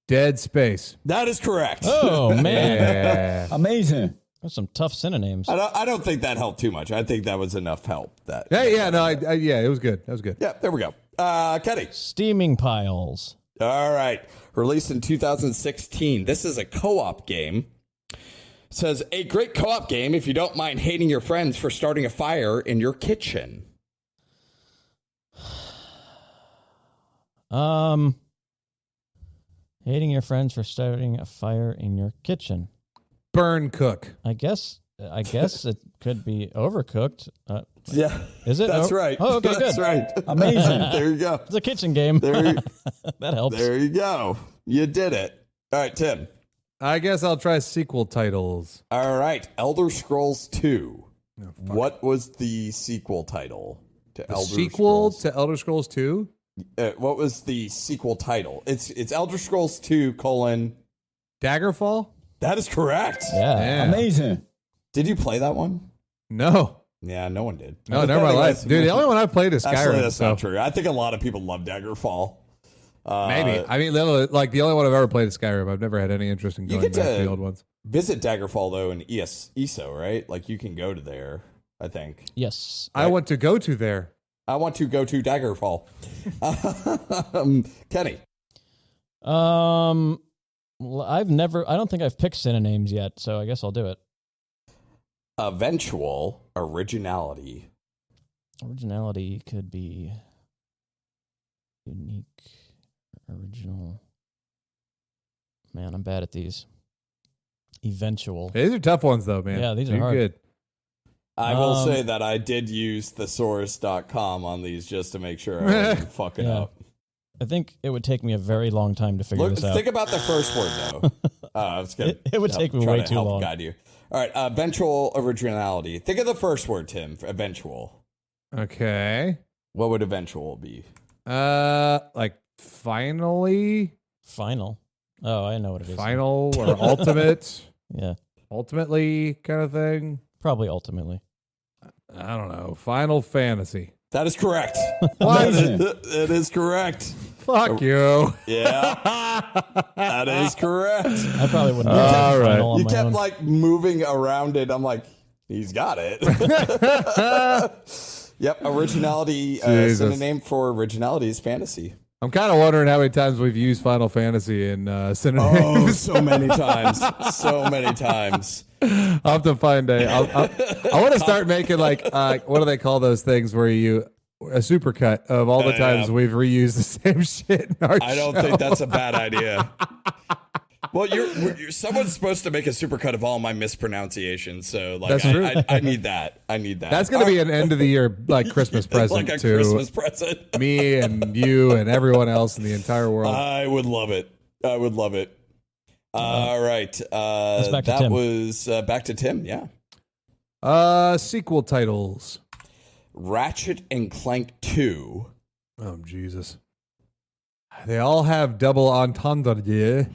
Dead Space. That is correct. Oh man, Yeah. Amazing. that's some tough synonyms. I don't think that helped too much. I think that was enough help. Yeah. No. Yeah. It was good. That was good. Yeah. There we go. Kenny. Steaming piles. All right. Released in 2016. This is a co-op game. says, a great co-op game if you don't mind hating your friends for starting a fire in your kitchen. Hating your friends for starting a fire in your kitchen. Burn cook. I guess it could be overcooked. Yeah. Is it? That's right. Oh, okay, That's good. right. Amazing. There you go. It's a kitchen game. There, That helps. there you go. You did it. All right, Tim. I guess I'll try sequel titles. All right, Elder Scrolls 2. What was the sequel title to Elder Sequel Scrolls? to Elder Scrolls 2? What was the sequel title? It's Elder Scrolls 2 : Daggerfall? That is correct. Yeah. Amazing. Did you play that one? No. Yeah, no one did. No, never in my life. Dude, the only one I've played is Skyrim. Actually, that's so not true. I think a lot of people love Daggerfall. maybe. I mean, like the only one I've ever played is Skyrim. I've never had any interest in You going get back to to the old ones. visit Daggerfall, though, in ESO, right? Like, you can go to there, I think. Yes. I want to go to there. I want to go to Daggerfall. Kenny. I don't think I've picked synonyms yet, so I guess I'll do it. Eventual originality. Originality could be unique, original. Man, I'm bad at these. Eventual. These are tough ones, though, man. Yeah, these are You're hard. good. I will say that I did use thesaurus.com on these just to make sure I wasn't fucking Yeah. up. I think it would take me a very long time to figure Look, this out. think about the first word, though. I was gonna It would take me try way to too help long. guide you. All right, eventual originality. Think of the first word, Tim. For eventual. Okay. What would eventual be? Like finally, Final. Oh, I know what it is. final or ultimate, Yeah, ultimately kind of thing. probably ultimately. I don't know. Final Fantasy. That is correct. What? It is correct. Fuck you. Yeah, that is correct. I probably wouldn't. All right. Final on You my kept own. like moving around it. I'm like, he's got it. Yep, originality. Jesus. Synonym for originality is fantasy. I'm kind of wondering how many times we've used Final Fantasy in synonyms. Oh, so many times. So many times. I'll have to find a. I want to start making like what do they call those things where you a supercut of all the times we've reused the same shit in our I don't show. think that's a bad idea. Well, you're someone's supposed to make a supercut of all my mispronunciations, so like That's true. I need that. I need that. That's gonna be an end of the year like Christmas present like a to Christmas present. me and you and everyone else in the entire world. I would love it. I would love it. All right. back to That Tim. was back to Tim. Yeah. Sequel titles. Ratchet and Clank 2. Oh Jesus! They all have double entendre,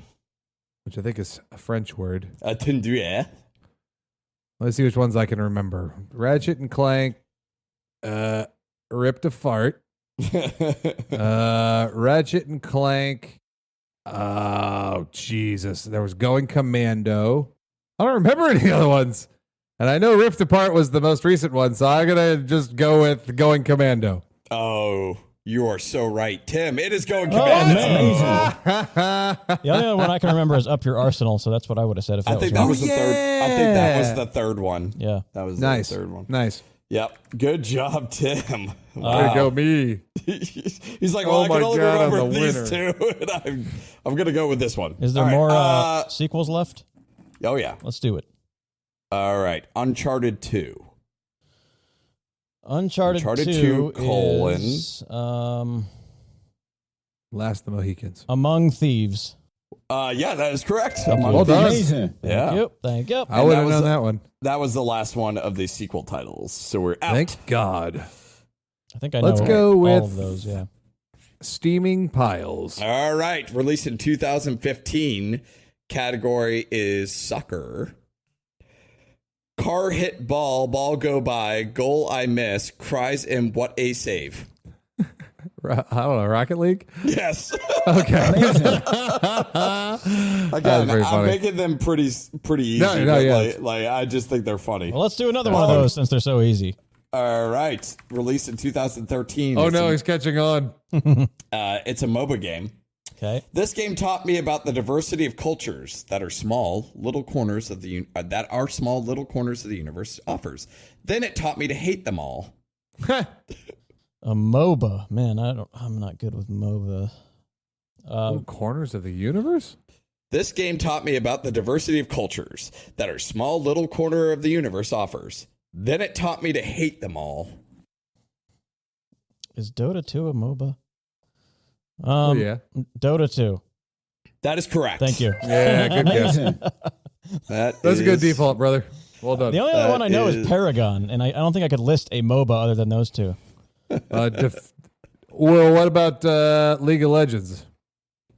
which I think is a French word. Attendue. Let's see which ones I can remember. Ratchet and Clank, ripped a fart. Ratchet and Clank. Oh Jesus! There was Going Commando. I don't remember any other ones, and I know Rift Apart was the most recent one, so I'm gonna just go with Going Commando. Oh, you are so right, Tim. It is Going Oh, Commando. man. The only one I can remember is Up Your Arsenal, so that's what I would have said if that I think was that wrong. was the third. I think that was the third one. Yeah. That was Nice, the third one. nice. Yep. Good job, Tim. Way to go, me. He's like, Oh well, I my can only God, I'm remember the these winner. two, and I'm gonna go with this one. Is there All right, more sequels left? Oh yeah. Let's do it. All right. Uncharted 2. Uncharted 2 2, is Last of the Mohicans. Among Thieves. Yeah, that is correct. Well done. Amazing. Yeah. Yep. Thank you. I would have was known the- that one. That was the last one of the sequel titles. So we're out. Thank God. I think I know Let's go all with- of those, yeah. Steaming piles. All right. Released in 2015. Category is soccer. Car hit ball, ball go by, goal I miss, cries in what a save. I don't know, Rocket League? Yes. Okay. Again, very I'm funny. making them pretty easy. No, but yeah. like, I just think they're funny. Well, let's do another one of those since they're so easy. All right. Released in 2013. Oh It's no, a- he's catching on. It's a MOBA game. Okay. This game taught me about the diversity of cultures that are small little corners of the universe offers. Then it taught me to hate them all. A MOBA. Man, I'm not good with MOBA. Little corners of the universe? This game taught me about the diversity of cultures that our small little corner of the universe offers. Then it taught me to hate them all. Is Dota 2 a MOBA? Yeah. Dota 2. That is correct. Thank you. Yeah, good guess. That's a good default, brother. Well done. The only other one I know is Paragon, and I don't think I could list a MOBA other than those two. Well, what about League of Legends?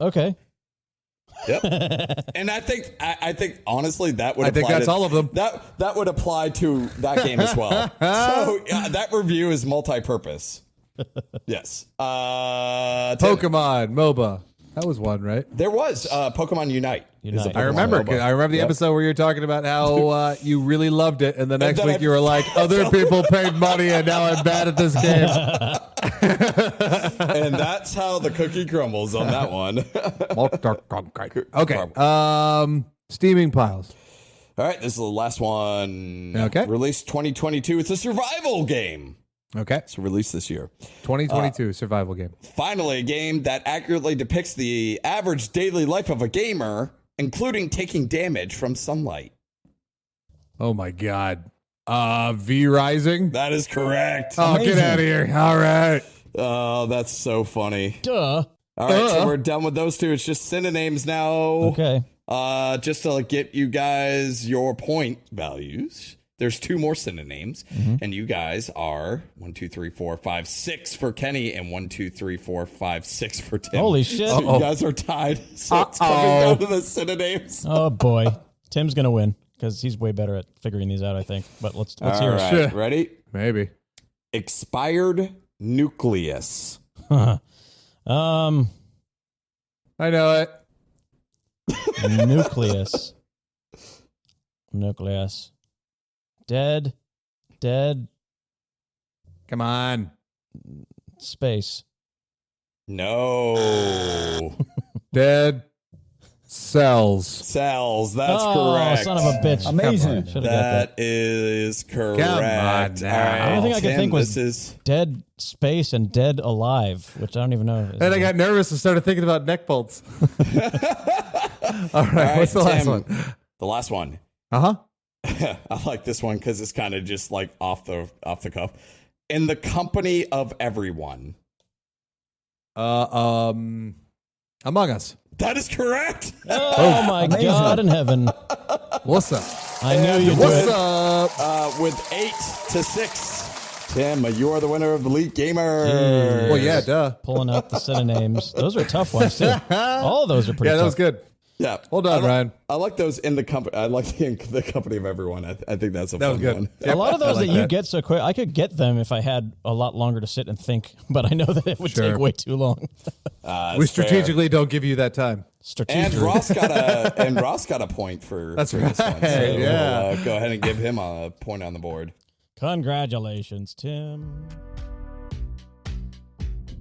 Okay. Yep. And I think honestly that would. I think that's all of them. That would apply to that game as well. So that review is multi-purpose. Yes. Pokemon MOBA. That was one, right? There was Pokemon Unite. Unite. I I remember the episode where you were talking about how you really loved it, and the next week you were like, other people paid money, and now I'm bad at this game. And that's how the cookie crumbles on that one. Okay. Steaming piles. All right, this is the last one. Okay. Released 2022. It's a survival game. Okay. It's released this year. 2022 survival game. Finally, a game that accurately depicts the average daily life of a gamer, including taking damage from sunlight. Oh my God. V Rising? That is correct. Oh, get out of here. All right. Oh, that's so funny. Duh. All right, so we're done with those two. It's just synonyms now. Okay. Just to get you guys your point values. There's two more synonyms, and you guys are 1, 2, 3, 4, 5, 6 for Kenny, and 1, 2, 3, 4, 5, 6 for Tim. Holy shit. So you guys are tied. So it's coming down to the synonyms. Oh, boy. Tim's going to win because he's way better at figuring these out, I think. But let's hear All it. right, ready? Maybe. Expired nucleus. I I know it. Nucleus. Dead. Come on. Space. No. Dead cells. Cells. That's Oh, correct. son of a bitch. Amazing. Should have got that. That is correct. Come on now. All right, The only thing I could Tim, think was this is dead space and dead alive, which I don't even know. And I got nervous and started thinking about neck bolts. All right. What's the last Tim, one? The last one. Uh-huh. I like this one because it's kind of just like off the cuff. In the company of everyone. Among Us. That is correct. Oh, my God in heaven. What's up? I knew you'd do What's it. up? With 8-6. Tim, you are the winner of the Leet Gamer. Well, yeah, duh. Pulling out the synonyms. Those are tough ones, too. All of those are pretty Yeah, tough. that was good. Yeah. Well done, Ryan. I like those in the company. I like the company of everyone. I think that's a That was fun good. one. A lot of those like that you that. get so quick, I could get them if I had a lot longer to sit and think, but I know that it would Sure. take way too long. We strategically don't give you that time. And Strategic. Ross got a point for That's for this one. So right, yeah. we'll, go ahead and give him a point on the board. Congratulations, Tim.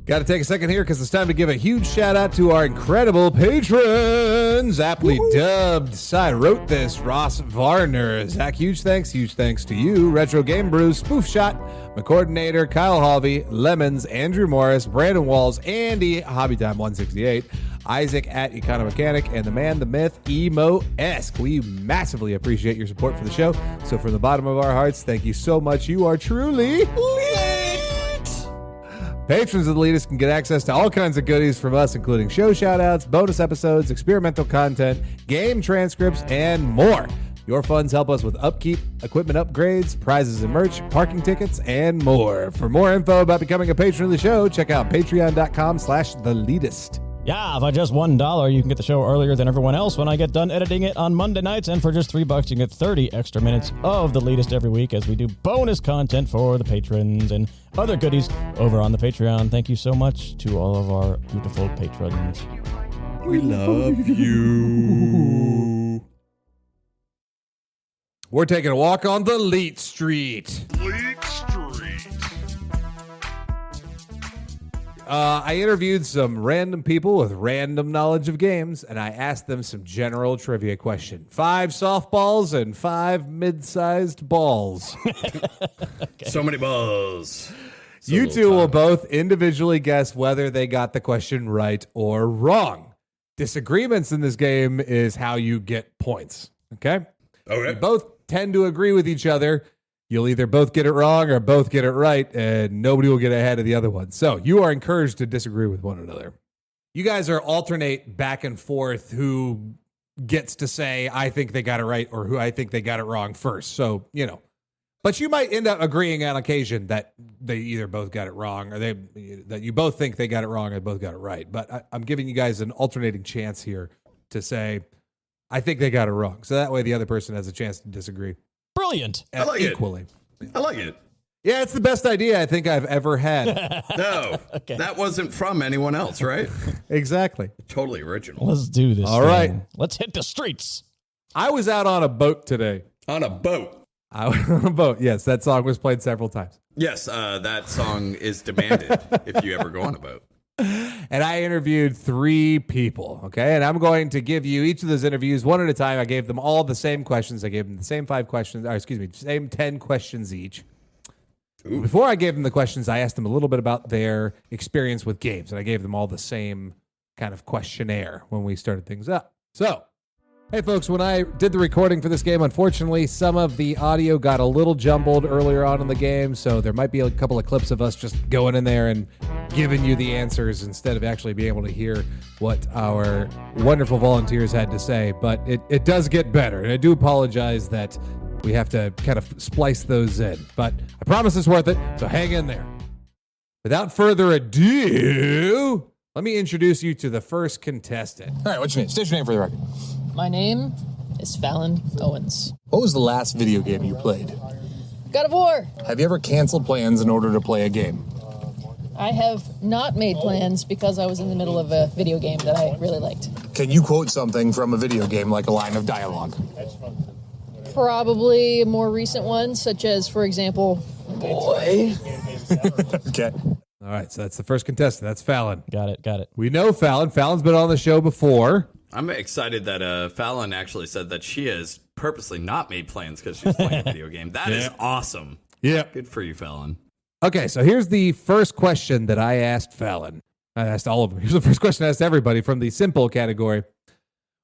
Got to take a second here because it's time to give a huge shout out to our incredible patrons. Aptly dubbed. I wrote this. Ross Varner. Zach, huge thanks to you. Retro Game Brew, Spoof Shot, McCoordinator, Kyle Halvey, Lemons, Andrew Morris, Brandon Walls, Andy, Hobbytime 168, Isaac at Economechanic, and the man, the myth, Emo-esque. We massively appreciate your support for the show. So from the bottom of our hearts, thank you so much. You are truly Patrons of the Leetist can get access to all kinds of goodies from us, including show shoutouts, bonus episodes, experimental content, game transcripts, and more. Your funds help us with upkeep, equipment upgrades, prizes and merch, parking tickets, and more. For more info about becoming a patron of the show, check out patreon.com/theleetist. Yeah, for just $1, you can get the show earlier than everyone else when I get done editing it on Monday nights. And for just $3, you can get 30 extra minutes of the Leetist every week as we do bonus content for the patrons and other goodies over on the Patreon. Thank you so much to all of our beautiful patrons. We love you. We're taking a walk on the Leet Street. Leet Street. I interviewed some random people with random knowledge of games, and I asked them some general trivia question. 5 softballs and 5 mid-sized balls. So many balls. You two will both individually guess whether they got the question right or wrong. Disagreements in this game is how you get points. Okay? You both tend to agree with each other. You'll either both get it wrong or both get it right, and nobody will get ahead of the other one. So you are encouraged to disagree with one another. You guys are alternate back and forth who gets to say, I think they got it right, or who I think they got it wrong first. So, but you might end up agreeing on occasion that they either both got it wrong or that you both think they got it wrong and both got it right. But I'm giving you guys an alternating chance here to say, I think they got it wrong. So that way the other person has a chance to disagree. Brilliant. I like equally. I like it. Yeah, it's the best idea I think I've ever had. No, that wasn't from anyone else, right? Exactly. Totally original. Let's do this. All right. Let's hit the streets. I was out on a boat today. On a boat. I was on a boat. Yes, that song was played several times. Yes, that song is demanded if you ever go on a boat. And I interviewed 3 people, okay? And I'm going to give you each of those interviews one at a time. I gave them all the same questions. I gave them the same 5 questions, or excuse me, same 10 questions each. Ooh. Before I gave them the questions, I asked them a little bit about their experience with games, and I gave them all the same kind of questionnaire when we started things up. So, hey folks, when I did the recording for this game, unfortunately, some of the audio got a little jumbled earlier on in the game, so there might be a couple of clips of us just going in there and giving you the answers instead of actually being able to hear what our wonderful volunteers had to say. But it does get better, and I do apologize that we have to kind of splice those in. But I promise it's worth it, so hang in there. Without further ado, let me introduce you to the first contestant. All right, what's your name? State your name for the record. My name is Fallon Owens. What was the last video game you played? God of War. Have you ever canceled plans in order to play a game? I have not made plans because I was in the middle of a video game that I really liked. Can you quote something from a video game, like a line of dialogue? Probably a more recent one, such as, for example, boy. Okay. All right, so that's the first contestant. That's Fallon. Got it. We know Fallon. Fallon's been on the show before. I'm excited that Fallon actually said that she has purposely not made plans because she's playing a video game. That is awesome. Yeah. Good for you, Fallon. Okay, so here's the first question that I asked Fallon. I asked all of them. Here's the first question I asked everybody from the simple category.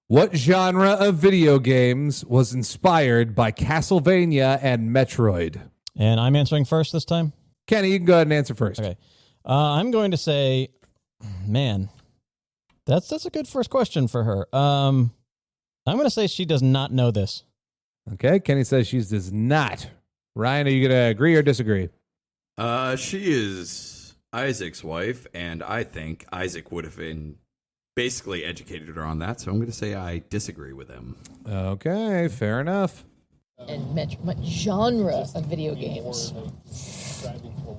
What genre of video games was inspired by Castlevania and Metroid? And I'm answering first this time? Kenny, you can go ahead and answer first. Okay. I'm going to say, man, that's a good first question for her. I'm going to say she does not know this. Okay, Kenny says she does not. Ryan, are you going to agree or disagree? She is Isaac's wife, and I think Isaac would have been basically educated her on that, so I'm going to say I disagree with him. Okay, fair enough. And what genre of video games? I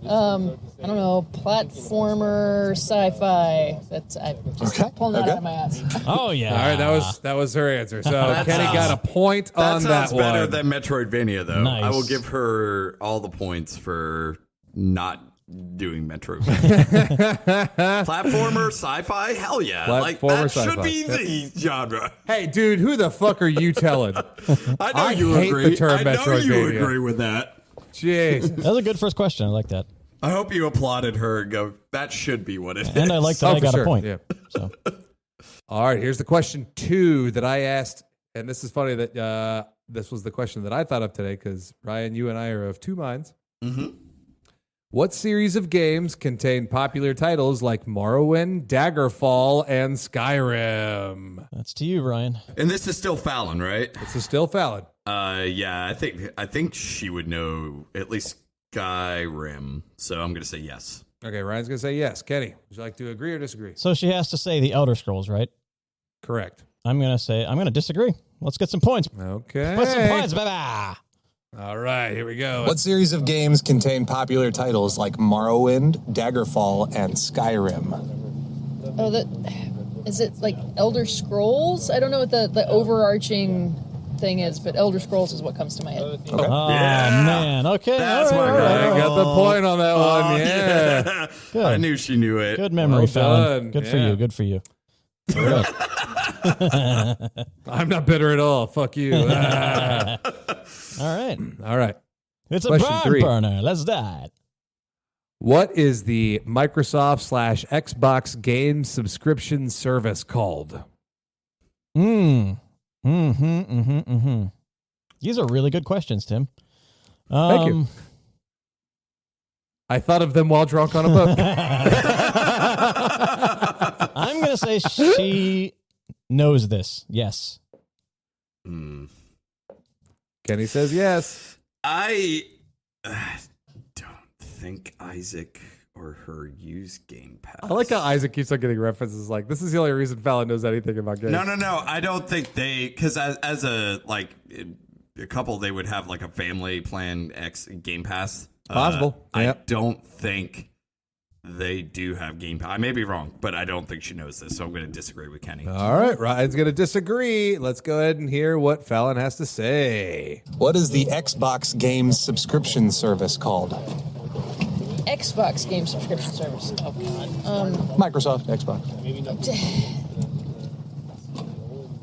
don't know, platformer, sci-fi. I'm just pulling that out of my ass. Oh yeah. All right, that was her answer. So Kenny got a point on that sounds one. better than Metroidvania, though. Nice. I will give her all the points for not doing Metroidvania. Platformer, sci-fi, hell yeah! Platformer, that sci-fi. should be the genre. Hey, dude, who the fuck are you telling? I know I you hate agree. the term I know you Metroidvania. agree with that. Jeez. That was a good first question. I like that. I hope you applauded her and go, that should be what it is. And I like that I for got sure. a point. Yeah. So All right, here's the question 2 that I asked. And this is funny that this was the question that I thought of today because, Ryan, you and I are of two minds. Mm-hmm. What series of games contain popular titles like Morrowind, Daggerfall, and Skyrim? that's to you, Ryan. And this is still Fallon, right? This is still valid. Yeah, I think she would know at least Skyrim. So I'm going to say yes. Okay, Ryan's going to say yes. Kenny, would you like to agree or disagree? So she has to say the Elder Scrolls, right? Correct. I'm going to disagree. Let's get some points. Okay. Put some points, baby. All right, here we go. What series of games contain popular titles like Morrowind, Daggerfall, and Skyrim? Oh, is it like Elder Scrolls? I don't know what the overarching thing is, but Elder Scrolls is what comes to my head. Oh, man. Okay. That's all right, my all right, guy. all I right. got the point on that one. Yeah. Good. I knew she knew it. Good memory, Well Fallon. done. Good for Yeah. you. Good for you. Good. I'm not bitter at all. Fuck you. Ah. All right. All right. It's a Question barn 3. burner. Let's die. What is the Microsoft/Xbox game subscription service called? These are really good questions, Tim. Thank you. I thought of them while drunk on a boat. I'm going to say she knows this. Yes. Kenny says yes. I don't think Isaac or her use Game Pass. I like how Isaac keeps on getting references like, this is the only reason Fallon knows anything about games. No. I don't think they, because as a couple, they would have like a family plan X Game Pass. Possible. I Yep. don't think they do have Game Pass. I may be wrong, but I don't think she knows this, so I'm going to disagree with Kenny. All right, Ryan's going to disagree. Let's go ahead and hear what Fallon has to say. What is the Xbox game subscription service called? Xbox game subscription service. Oh God. Microsoft, Xbox.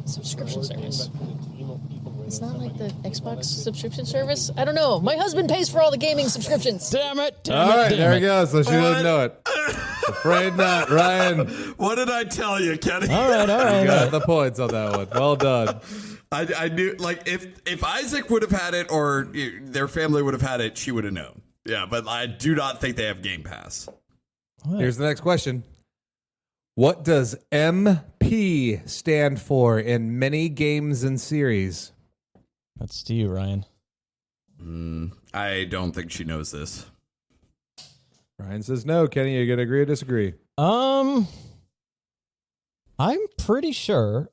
Subscription service. It's not like the Xbox subscription service. I don't know. My husband pays for all the gaming subscriptions. Damn it. All right, there we go. So she doesn't know it. Afraid not, Ryan. What did I tell you, Kenny? All right. You got the points on that one. Well done. I knew, like, if Isaac would have had it or their family would have had it, she would have known. Yeah, but I do not think they have Game Pass. Here's the next question. What does MP stand for in many games and series? That's to you, Ryan. I don't think she knows this. Ryan says no. Kenny, are you going to agree or disagree? I'm pretty sure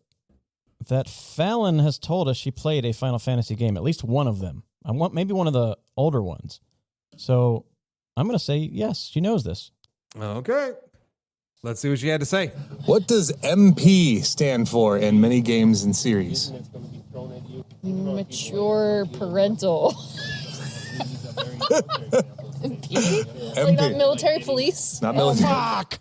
that Fallon has told us she played a Final Fantasy game, at least one of them. I want maybe one of the older ones. So I'm going to say yes, she knows this. Okay. Let's see what she had to say. What does MP stand for in many games and series? Mature parental. MP? Like not military police? Not military. Fuck!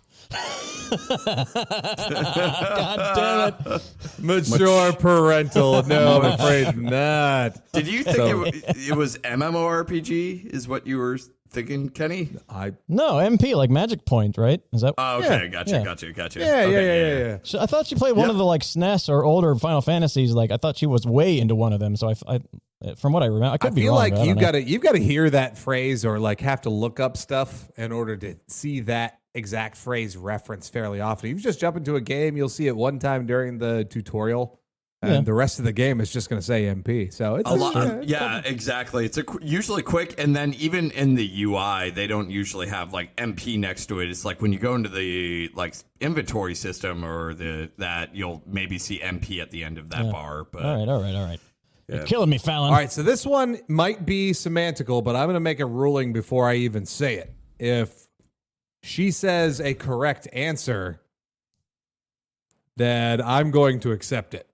God damn it. Mature parental. No, I'm afraid not. Did you think it was MMORPG is what you were thinking, Kenny? No, MP, like Magic Point, right? Is that? Oh, okay. Yeah. Gotcha. Yeah, Okay, yeah. I thought she played one of the like SNES or older Final Fantasies. Like I thought she was way into one of them. So I from what I remember, I could I be feel wrong. like but I don't know. you've got to hear that phrase or like have to look up stuff in order to see that exact phrase referenced fairly often. If you just jump into a game, you'll see it one time during the tutorial, and the rest of the game is just going to say MP. So it's A lot, yeah, exactly. It's usually quick, and then even in the UI, they don't usually have like MP next to it. It's like when you go into the like inventory system or that you'll maybe see MP at the end of that bar. But All right. You're killing me, Fallon. All right, so this one might be semantical, but I'm going to make a ruling before I even say it. If she says a correct answer, then I'm going to accept it.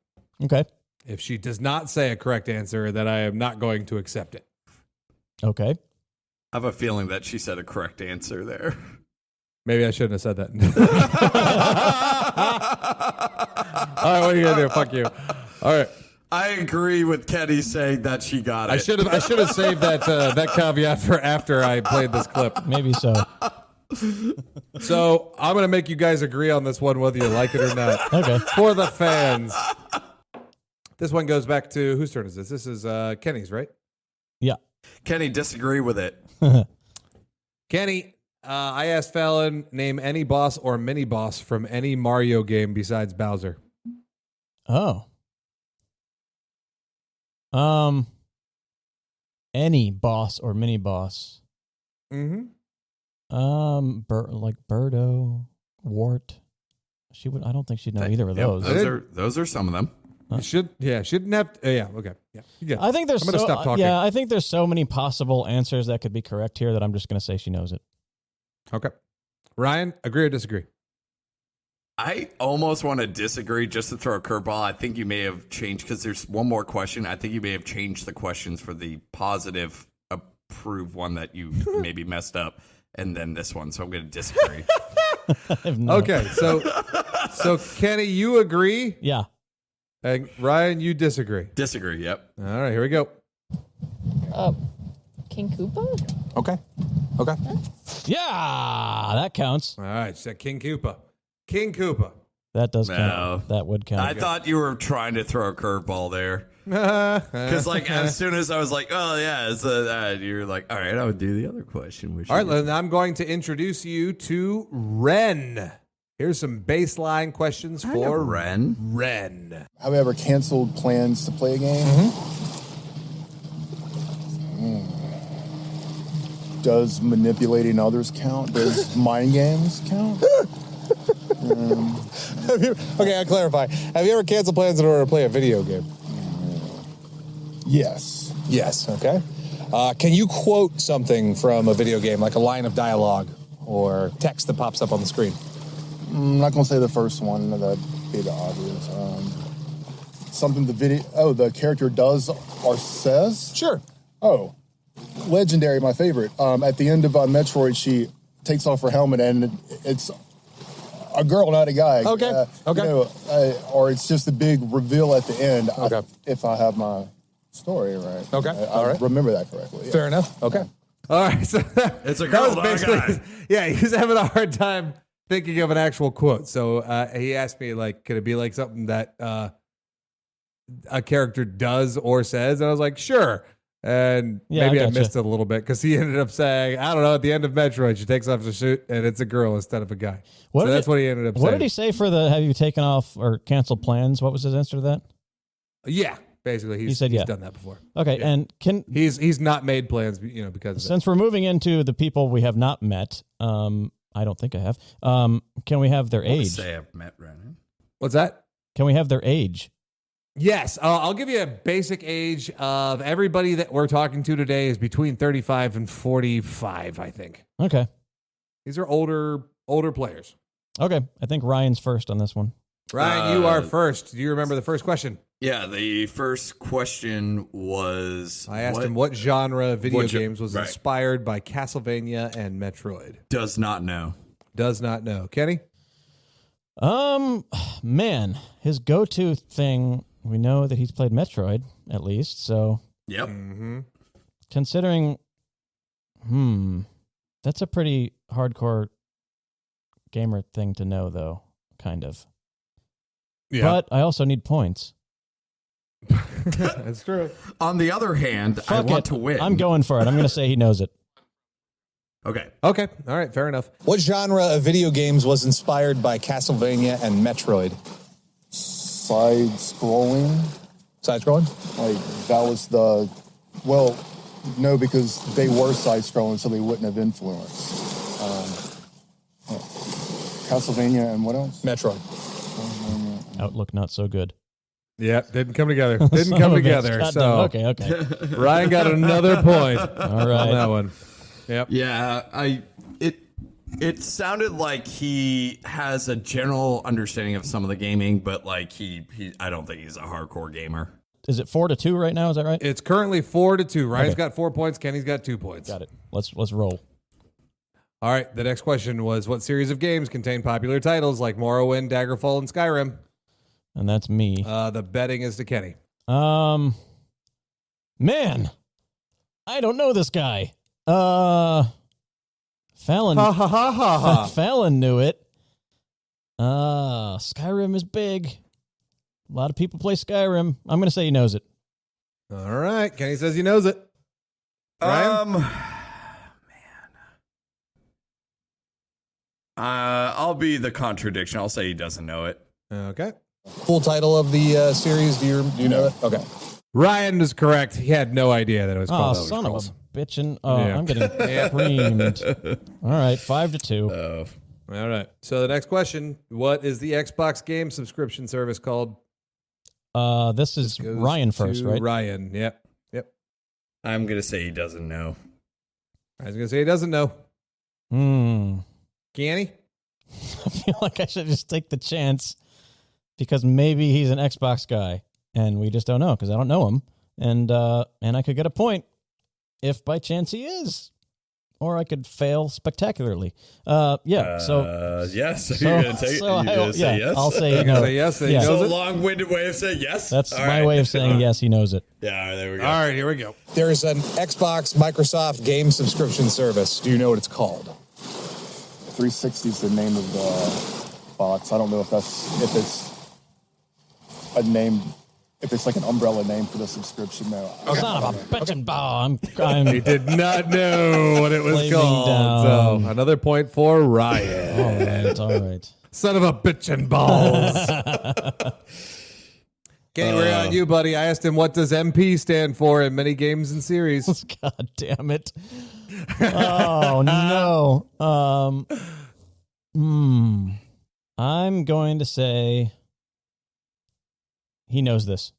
Okay. If she does not say a correct answer, then I am not going to accept it. Okay. I have a feeling that she said a correct answer there. Maybe I shouldn't have said that. All right, what are you going to do? Fuck you. All right. I agree with Kenny saying that she got it. I should have saved that caveat for after I played this clip. Maybe so. So I'm going to make you guys agree on this one, whether you like it or not. Okay. For the fans. This one goes back to, whose turn is this? This is Kenny's, right? Yeah. Kenny, disagree with it. Kenny, I asked Fallon, name any boss or mini boss from any Mario game besides Bowser. Oh. Any boss or mini boss. Mm-hmm. Like Birdo, Wart. She would. I don't think she'd know either of those. Those are some of them. You shouldn't have. Okay. Yeah. I think there's. I'm gonna stop talking. Yeah, I think there's so many possible answers that could be correct here that I'm just gonna say she knows it. Okay. Ryan, agree or disagree? I almost want to disagree just to throw a curveball. I think you may have changed because there's one more question. I think you may have changed the questions for the positive approved one that you maybe messed up, and then this one. So I'm going to disagree. Okay, so Kenny, you agree? Yeah. And Ryan, you disagree. Disagree. Yep. All right, here we go. King Koopa? Okay. Yeah, that counts. All right, so King Koopa. King Koopa. That does No. count. That would count. I thought you were trying to throw a curveball there. Because, like, as soon as I was like, oh, yeah, it's you're like, all right, I would do the other question. All right, then I'm going to introduce you to Ren. Here's some baseline questions for Ren. Ren. Have you ever canceled plans to play a game? Does manipulating others count? Does mind games count? Okay, I'll clarify. Have you ever canceled plans in order to play a video game? Yes. Yes. Okay. Can you quote something from a video game, like a line of dialogue or text that pops up on the screen? I'm not going to say the first one. That'd be the obvious. Something the character does or says? Sure. Oh, Legendary, my favorite. At the end of Metroid, she takes off her helmet and it's a girl, not a guy. Okay. Or it's just a big reveal at the end. Okay. If I have my story right. Okay. I All right. remember that correctly. Yeah. Fair enough. Okay. All right, so It's a that girl, was not a basically- guy. Yeah, he was having a hard time thinking of an actual quote. So he asked me, like, could it be like something that a character does or says? And I was like, sure. And Yeah, maybe I I gotcha. missed it a little bit because he ended up saying, I don't know, at the end of Metroid, she takes off her suit and it's a girl instead of a guy. What So did that's what he ended up What saying. did he say for the have you taken off or canceled plans? What was his answer to that? Yeah, basically, he's said yeah. done that before. Okay, and He's not made plans, because of that. since we're moving into the people we have not met, I don't think I have. Can we have their I wanna age? say I've met Ren. What's that? Can we have their age? Yes, I'll give you a basic age of everybody that we're talking to today is between 35 and 45, I think. Okay. These are older players. Okay. I think Ryan's first on this one. Ryan, you are first. Do you remember the first question? Yeah, the first question was... I asked him what genre of video what gen- games was right. inspired by Castlevania and Metroid. Does not know. Does not know. Kenny? Man, his go-to thing, we know that he's played Metroid, at least, so Yep. Mm-hmm. considering, that's a pretty hardcore gamer thing to know, though, kind of. Yeah, But I also need points. that's true. On the other hand, I Fuck want it. to win. I'm going for it. I'm going to say he knows it. Okay. Okay, all right, fair enough. What genre of video games was inspired by Castlevania and Metroid? Side scrolling. Side scrolling? Like that was no, because they were side scrolling, so they wouldn't have influenced. Castlevania and what else? Metroid. Outlook not so good. Yeah, didn't come together. Son Didn't of come a bitch. together. Goddamn. So Okay. Ryan got another point All on right. that one. Yep. Yeah, it sounded like he has a general understanding of some of the gaming, but like he I don't think he's a hardcore gamer. Is it 4-2 right now? Is that right? It's currently 4-2. Ryan's Okay. got 4 points. Kenny's got 2 points. Got it. Let's roll. All right. The next question was, what series of games contain popular titles like Morrowind, Daggerfall, and Skyrim? And that's me. The betting is to Kenny. Man, I don't know this guy. Fallon. Ha ha ha ha ha. Fallon knew it. Skyrim is big. A lot of people play Skyrim. I'm going to say he knows it. All right. Kenny says he knows it. Ryan? I'll be the contradiction. I'll say he doesn't know it. Okay. Full title of the series, do you know it? Okay. Ryan is correct. He had no idea that it was Oh, called Elder son of Scrolls. a bitchin'. Oh, Yeah. I'm getting creamed. All right, 5-2. All right. So the next question, what is the Xbox game subscription service called? This is Goes Ryan first, to right? Ryan. Yep. I'm gonna say he doesn't know. I was going to say he doesn't know. Hmm. Kenny? I feel like I should just take the chance because maybe he's an Xbox guy and we just don't know because I don't know him. And I could get a point if by chance he is. Or I could fail spectacularly. So yes. Are you gonna take it? So You gonna say yes? I'll say no. Say yes. Yeah. So long-winded way of saying yes. That's All my right. way of saying yes. He knows it. Yeah, all right, there we go. All right, here we go. There's an Xbox Microsoft game subscription service. Do you know what it's called? 360 is the name of the box. I don't know if it's a name, if it's like an umbrella name for the subscription. No. Son of a bitch and ball. He did not know what it was Flaming called. down. So another point for Ryan. All right. Son of a bitch and balls. Kenny, we're on you, buddy. I asked him, what does MP stand for in many games and series? God damn it. Oh, no. I'm going to say he knows this.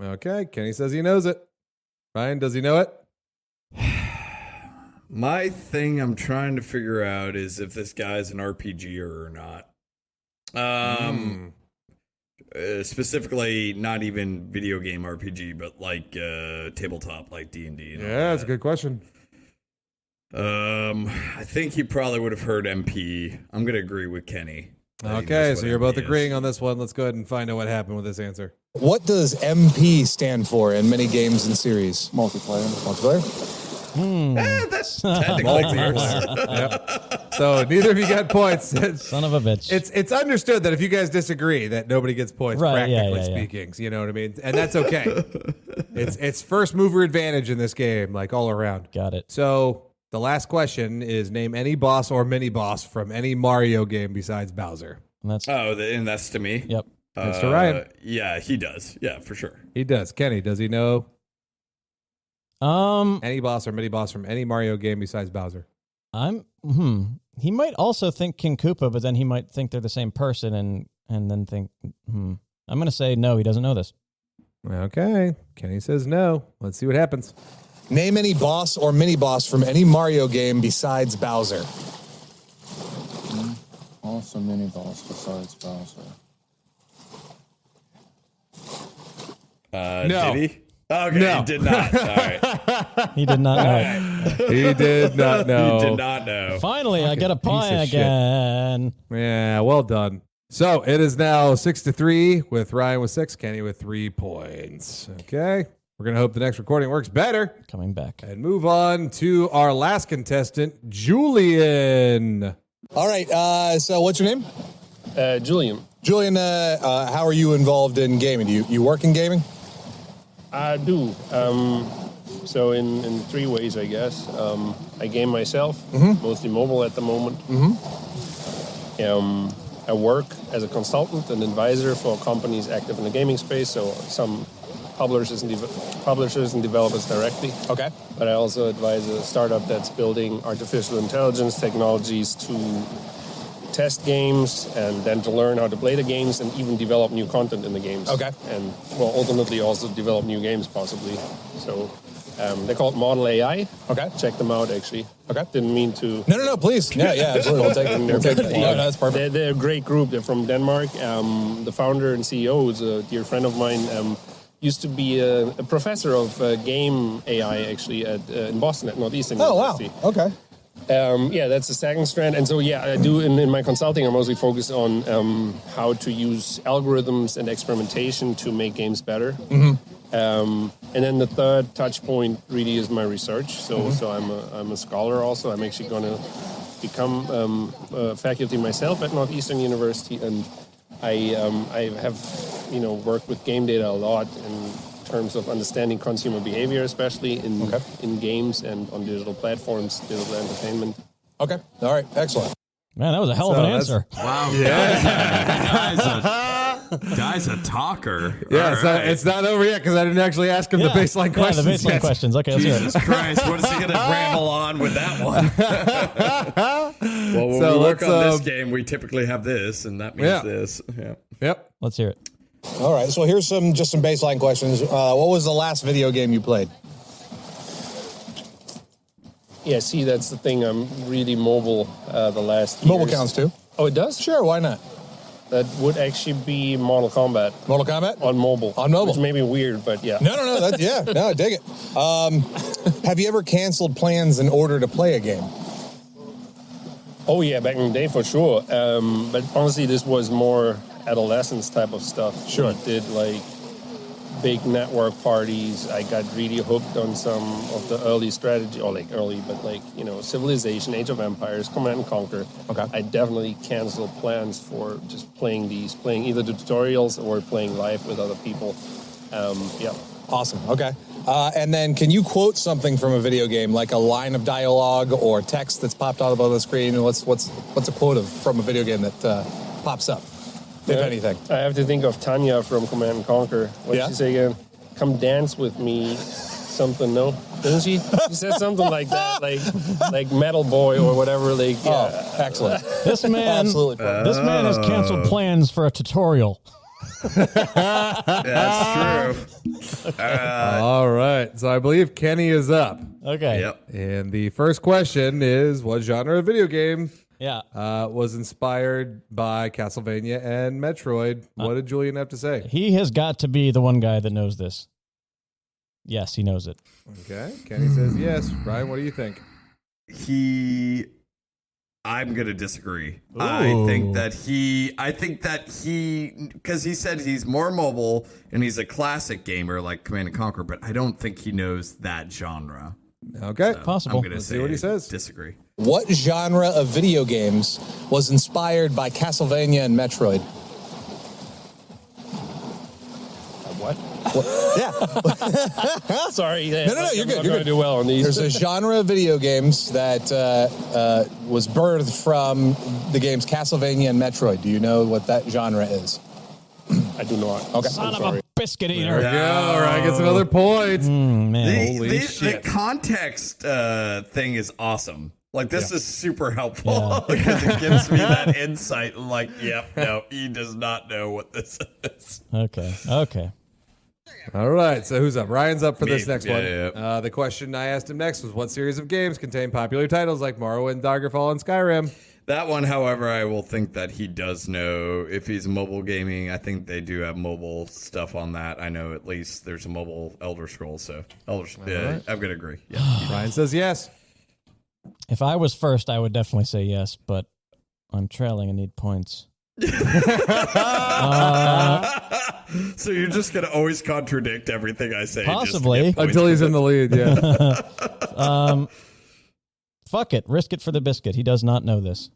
Okay, Kenny says he knows it. Ryan, does he know it? My thing I'm trying to figure out is if this guy's an RPGer or not. Specifically, not even video game RPG, but like tabletop, like D&D. Yeah, that's a good question. I think he probably would have heard MP. I'm going to agree with Kenny. Okay, so you're both agreeing on this one. Let's go ahead and find out what happened with this answer. What does MP stand for in many games and series? Multiplayer. That's technically Yep. So neither of you got points. Son of a bitch. It's understood that if you guys disagree, that nobody gets points, Right, yeah, practically yeah, yeah. speaking. You know what I mean? And that's okay. It's first mover advantage in this game, like all around. Got it. So the last question is name any boss or mini boss from any Mario game besides Bowser. And that's and that's to me. Yep. Mr. Ryan. Yeah, he does. Yeah, for sure. He does. Kenny, does he know any boss or mini boss from any Mario game besides Bowser? He might also think King Koopa, but then he might think they're the same person and then think, I'm going to say no, he doesn't know this. Okay. Kenny says no. Let's see what happens. Name any boss or mini boss from any Mario game besides Bowser. Awesome mini boss besides Bowser. No. Did he? Okay, No. he did not. All right. He did not know. He did not know. He did not know. Finally, I get a point of shit. again. Yeah, well done. So it is now 6-3 with Ryan with 6, Kenny with 3 points. Okay. We're going to hope the next recording works better. Coming back. And move on to our last contestant, Julian. All right. So what's your name? Julian. Julian, how are you involved in gaming? Do you work in gaming? I do. So in 3 ways, I guess. I game myself, mostly mobile at the moment. I work as a consultant and advisor for companies active in the gaming space, so some publishers and developers directly. Okay. But I also advise a startup that's building artificial intelligence technologies to test games and then to learn how to play the games and even develop new content in the games. Okay. And, well, ultimately also develop new games possibly. So they're called Model AI. Okay. Check them out, actually. Okay. Didn't mean to... No, please. Yeah, absolutely. We'll take it. No, that's perfect. They're a great group. They're from Denmark. The founder and CEO is a dear friend of mine. Used to be a professor of game AI, actually, in Boston at Northeastern University. Oh, wow. Okay. Yeah, that's the second strand. And so, yeah, I do in my consulting, I mostly focus on how to use algorithms and experimentation to make games better. And then the third touch point really is my research. So I'm a scholar also. I'm actually going to become faculty myself at Northeastern University. And I have, worked with game data a lot in terms of understanding consumer behavior, especially in games and on digital platforms, digital entertainment. Okay. All right. Excellent. Man, that was a hell of an answer. Wow. Guy's a talker. Yeah, All so right. it's not over yet because I didn't actually ask him the baseline questions. Yeah, the baseline yet. questions. Okay, let's hear it. Jesus Christ, what is he going to ramble on with that one? Well, when So we work let's, on this game, we typically have this, and that means this. Yeah. Yep. Let's hear it. All right. So here's some baseline questions. What was the last video game you played? Yeah, see, that's the thing. I'm really mobile the last Mobile years. counts too. Oh, it does? Sure, why not? That would actually be Mortal Kombat. Mortal Kombat? On mobile. On mobile. Which may be weird, but yeah. No. No, I dig it. Have you ever canceled plans in order to play a game? Oh, yeah, back in the day for sure. But honestly, this was more adolescence type of stuff. Sure. We did like big network parties. I got really hooked on some of the early strategy, or like early, but like, you know, Civilization, Age of Empires, Command and Conquer. Okay. I definitely canceled plans for just playing either the tutorials or playing live with other people. Yeah. Awesome. Okay. And then can you quote something from a video game, like a line of dialogue or text that's popped out on the screen? What's a quote from a video game that pops up, if anything? I have to think of Tanya from Command and Conquer. What did she say again? Come dance with me. Something, no? Doesn't she? She said something like that, like Metal Boy or whatever. Like, yeah. Oh, excellent. This man, Absolutely. This man has canceled plans for a tutorial. That's true. All right. So I believe Kenny is up. Okay. Yep. And the first question is, what genre of video game Yeah. was inspired by Castlevania and Metroid? What did Julian have to say? He has got to be the one guy that knows this. Yes, he knows it. Okay. Kenny says yes. Ryan, what do you think? I'm going to disagree. Ooh. I think that because he said he's more mobile and he's a classic gamer like Command and Conquer, but I don't think he knows that genre. Okay. So Possible. I'm going to Let's say see what he says. Disagree. What genre of video games was inspired by Castlevania and Metroid? What? Yeah. Sorry. No, you're good. I'm You're going good. to do well on these. There's a genre of video games that was birthed from the games Castlevania and Metroid. Do you know what that genre is? I do not. Okay. Son I'm of a biscuit eater. Yeah, Ryan gets another point. Man. Holy The shit. context thing is awesome. Like, this is super helpful because it gives me that insight. Like, no, he does not know what this is. Okay. All right, so who's up? Ryan's up for Me. this next one. Yeah. The question I asked him next was, what series of games contain popular titles like Morrowind, Daggerfall, and Skyrim? That one, however, I will think that he does know. If he's mobile gaming, I think they do have mobile stuff on that. I know at least there's a mobile Elder Scrolls, so I'm going to agree. Yeah. Ryan says yes. If I was first, I would definitely say yes, but I'm trailing and need points. So you're just going to always contradict everything I say? Possibly. Just to get points Until he's for in the lead, yeah. Fuck it. Risk it for the biscuit. He does not know this.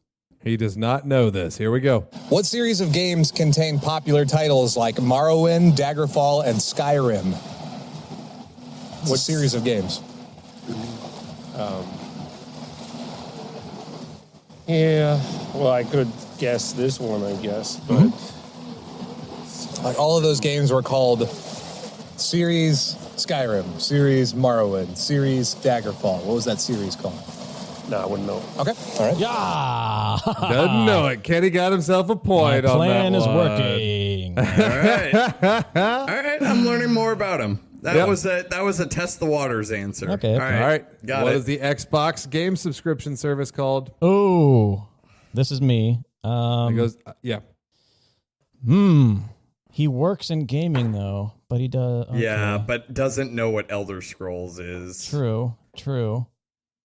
He does not know this. Here we go. What series of games contain popular titles like Morrowind, Daggerfall, and Skyrim? What series of games? Yeah. Well, I could guess this one, I guess. But Like all of those games were called Series Skyrim, Series Morrowind, Series Daggerfall. What was that series called? no, I wouldn't know. Okay, all right. Yeah. Doesn't know it. Kenny got himself a My point on that plan is one. working. All right, I'm learning more about him. That was a test the waters answer. Okay. All right. All right. Got What it. is the Xbox game subscription service called? Ooh. This is me. He goes, yeah. He works in gaming though, but he does. Okay. Yeah, but doesn't know what Elder Scrolls is. True.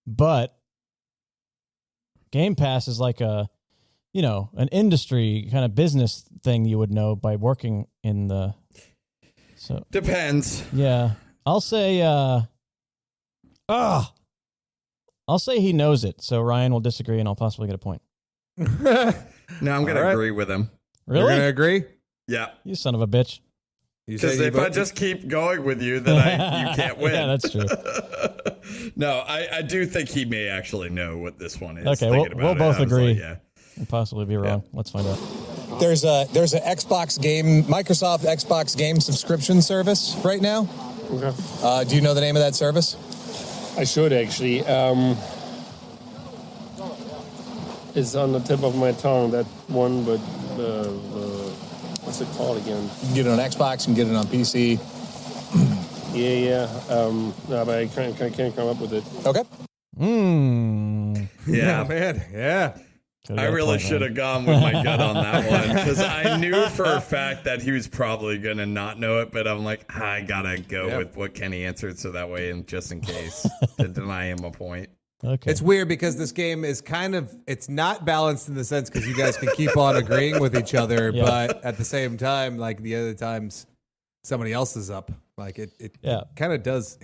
But Game Pass is like an industry kind of business thing you would know by working in the. So Depends. yeah, I'll say. I'll say he knows it. So Ryan will disagree, and I'll possibly get a point. No, I'm going to agree with him. You're going to Really? agree? Yeah. You son of a bitch. You say Because you if I vote- just keep going with you, then you can't win. Yeah, that's true. No, I do think he may actually know what this one is. Okay, thinking we'll about it. both I was agree. like, yeah. I'll possibly be wrong. Let's find out. There's a Microsoft Xbox game subscription service right now. Okay. Do you know the name of that service? I should actually. It's on the tip of my tongue, that one, but what's it called again? You can get it on Xbox, you can get it on PC. Yeah. No, but I can't come up with it. Okay. Yeah, man. Yeah. I really should have gone with my gut on that one because I knew for a fact that he was probably going to not know it, but I'm like, I got to go with what Kenny answered so that way, and just in case, to deny him a point. Okay. It's weird because this game is it's not balanced in the sense because you guys can keep on agreeing with each other, but at the same time, like the other times somebody else is up. Like it kind of does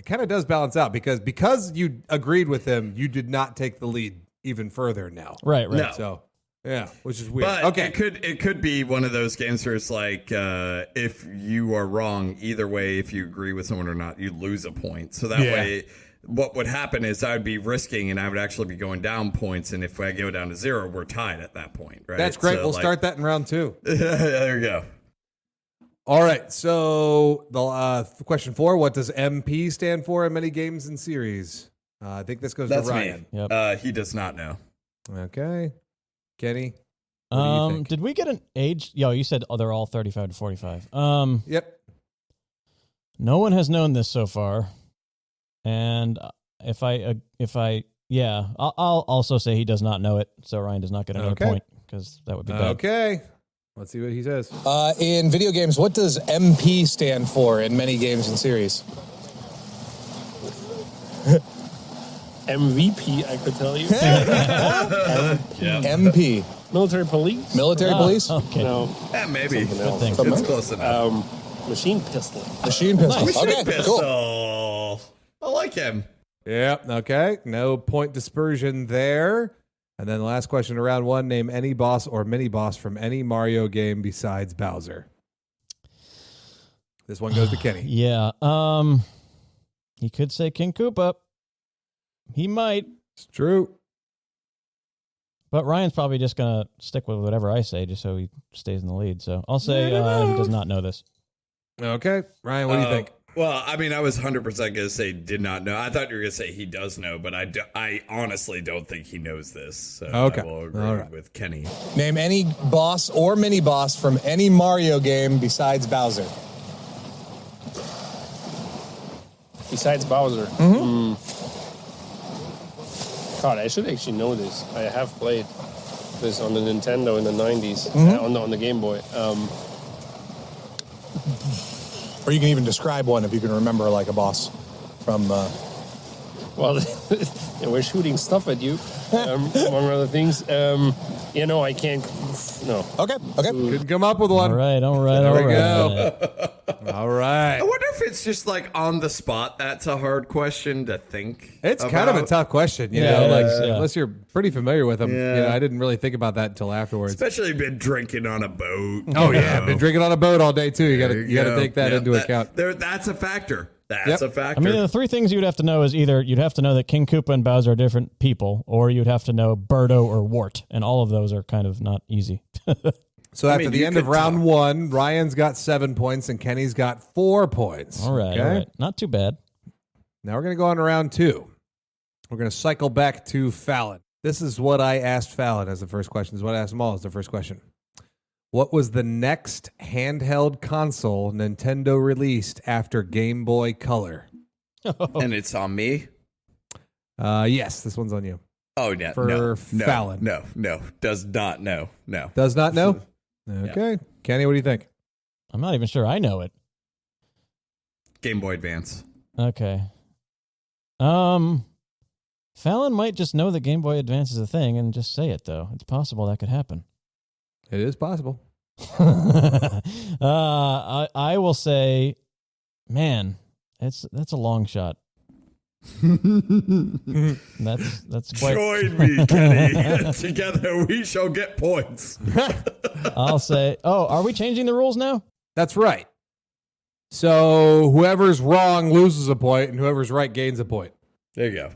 balance out because you agreed with him, you did not take the lead even further now. Right. No. So yeah, which is weird. But okay. it could be one of those games where it's like if you are wrong either way, if you agree with someone or not, you lose a point. So that way, what would happen is I would be risking and I would actually be going down points. And if I go down to 0, we're tied at that point, right? That's great. So we'll start that in round 2. There you go. All right. So the question 4: what does MP stand for in many games and series? I think this goes to Ryan. Me. Yep. He does not know. Okay, Kenny. What do you think? Did we get an age? Yo, you said they're all 35 to 45. Yep. No one has known this so far, and I'll also say he does not know it, so Ryan does not get another point because that would be bad. Okay. Let's see what he says. In video games, what does MP stand for in many games and series? MVP, I could tell you. MP. Military police? Military police? Okay. No. Yeah, maybe. Good thing. It's close enough. Machine pistol. Machine pistol. Nice. Okay, Pistol. cool. I like him. Yeah. Okay. No point dispersion there. And then the last question to round 1: name any boss or mini boss from any Mario game besides Bowser. This one goes to Kenny. Yeah. He could say King Koopa. He might. It's true. But Ryan's probably just going to stick with whatever I say just so he stays in the lead. So I'll say he does not know this. Okay. Ryan, what do you think? Well, I mean, I was 100% going to say did not know. I thought you were going to say he does know, but I honestly don't think he knows this. So Okay. I will agree with Kenny. Name any boss or mini boss from any Mario game besides Bowser. Besides Bowser. God, I should actually know this. I have played this on the Nintendo in the 90s, on the Game Boy. Or you can even describe one if you can remember like a boss from... Well, we're shooting stuff at you, among other things. I can't... No. Okay. Couldn't come up with one. All right. There we go. All right. I wonder if it's just like on the spot. That's a hard question to think. It's about. kind of a tough question, unless you're pretty familiar with them. Yeah. I didn't really think about that until afterwards. Especially been drinking on a boat. Oh yeah, been drinking on a boat all day too. You got to take that into account. That's a factor. That's a factor. I mean, the 3 things you'd have to know is either you'd have to know that King Koopa and Bowser are different people, or you'd have to know Birdo or Wart, and all of those are kind of not easy. So after the end of round 1, Ryan's got 7 points and Kenny's got 4 points. All right, Okay? all right. Not too bad. Now we're going to go on to round 2. We're going to cycle back to Fallon. This is what I asked Fallon as the first question. This is what I asked them all as the first question. What was the next handheld console Nintendo released after Game Boy Color? And it's on me? Yes, this one's on you. Oh, yeah. For Fallon. No. Does not know. No. Does not know? Okay. Yeah. Kenny, what do you think? I'm not even sure I know it. Game Boy Advance. Okay. Fallon might just know that Game Boy Advance is a thing and just say it, though. It's possible that could happen. It is possible. I will say, man, that's a long shot. That's quite... Join me, Kenny. Together we shall get points. I'll say, are we changing the rules now? That's right. So whoever's wrong loses a point, and whoever's right gains a point. There you go.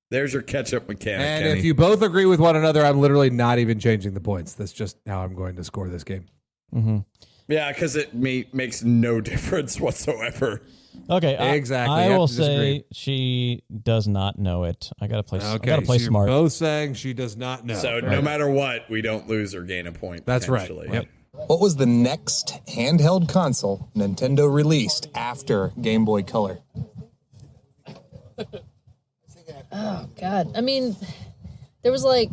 There's your catch-up mechanic, And Kenny. if you both agree with one another, I'm literally not even changing the points. That's just how I'm going to score this game. Mm-hmm. Yeah, because it makes no difference whatsoever. Okay, exactly. I will say she does not know it. I gotta play. Okay, I gotta play so smart. You're both saying she does not know. So no matter what, we don't lose or gain a point. That's right. Yep. What was the next handheld console Nintendo released after Game Boy Color? Oh God! I mean, there was like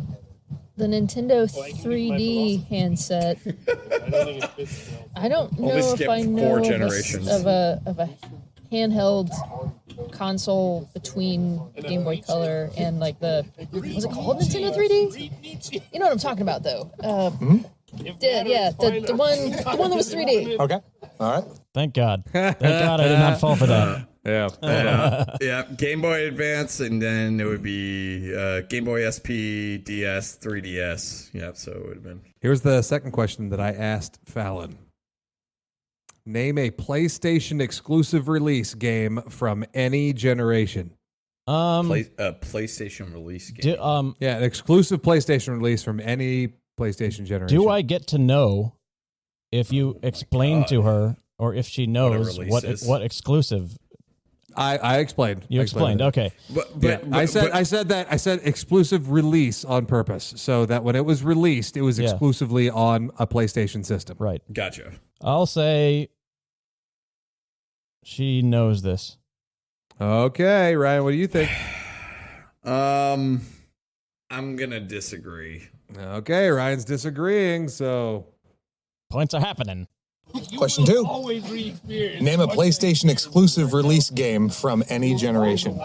the Nintendo 3D handset. I don't know if I know 4 of generations. of a handheld console between Game Boy Color and like the was it called Nintendo 3D? You know what I'm talking about though. The one that was 3D. Okay. All right. Thank God. Thank God I did not fall for that. Yeah. Game Boy Advance, and then it would be Game Boy SP, DS, 3DS. Yeah, so it would have been. Here's the second question that I asked Fallon. Name a PlayStation exclusive release game from any generation. PlayStation release game. Yeah, an exclusive PlayStation release from any PlayStation generation. Do I get to know if you explain to her or if she knows what exclusive? I explained. You explained. Okay. I said exclusive release on purpose, so that when it was released, it was exclusively on a PlayStation system. Right. Gotcha. I'll say she knows this. Okay, Ryan, what do you think? I'm gonna disagree. Okay, Ryan's disagreeing, so points are happening. Question 2. Name a PlayStation exclusive release game from any generation.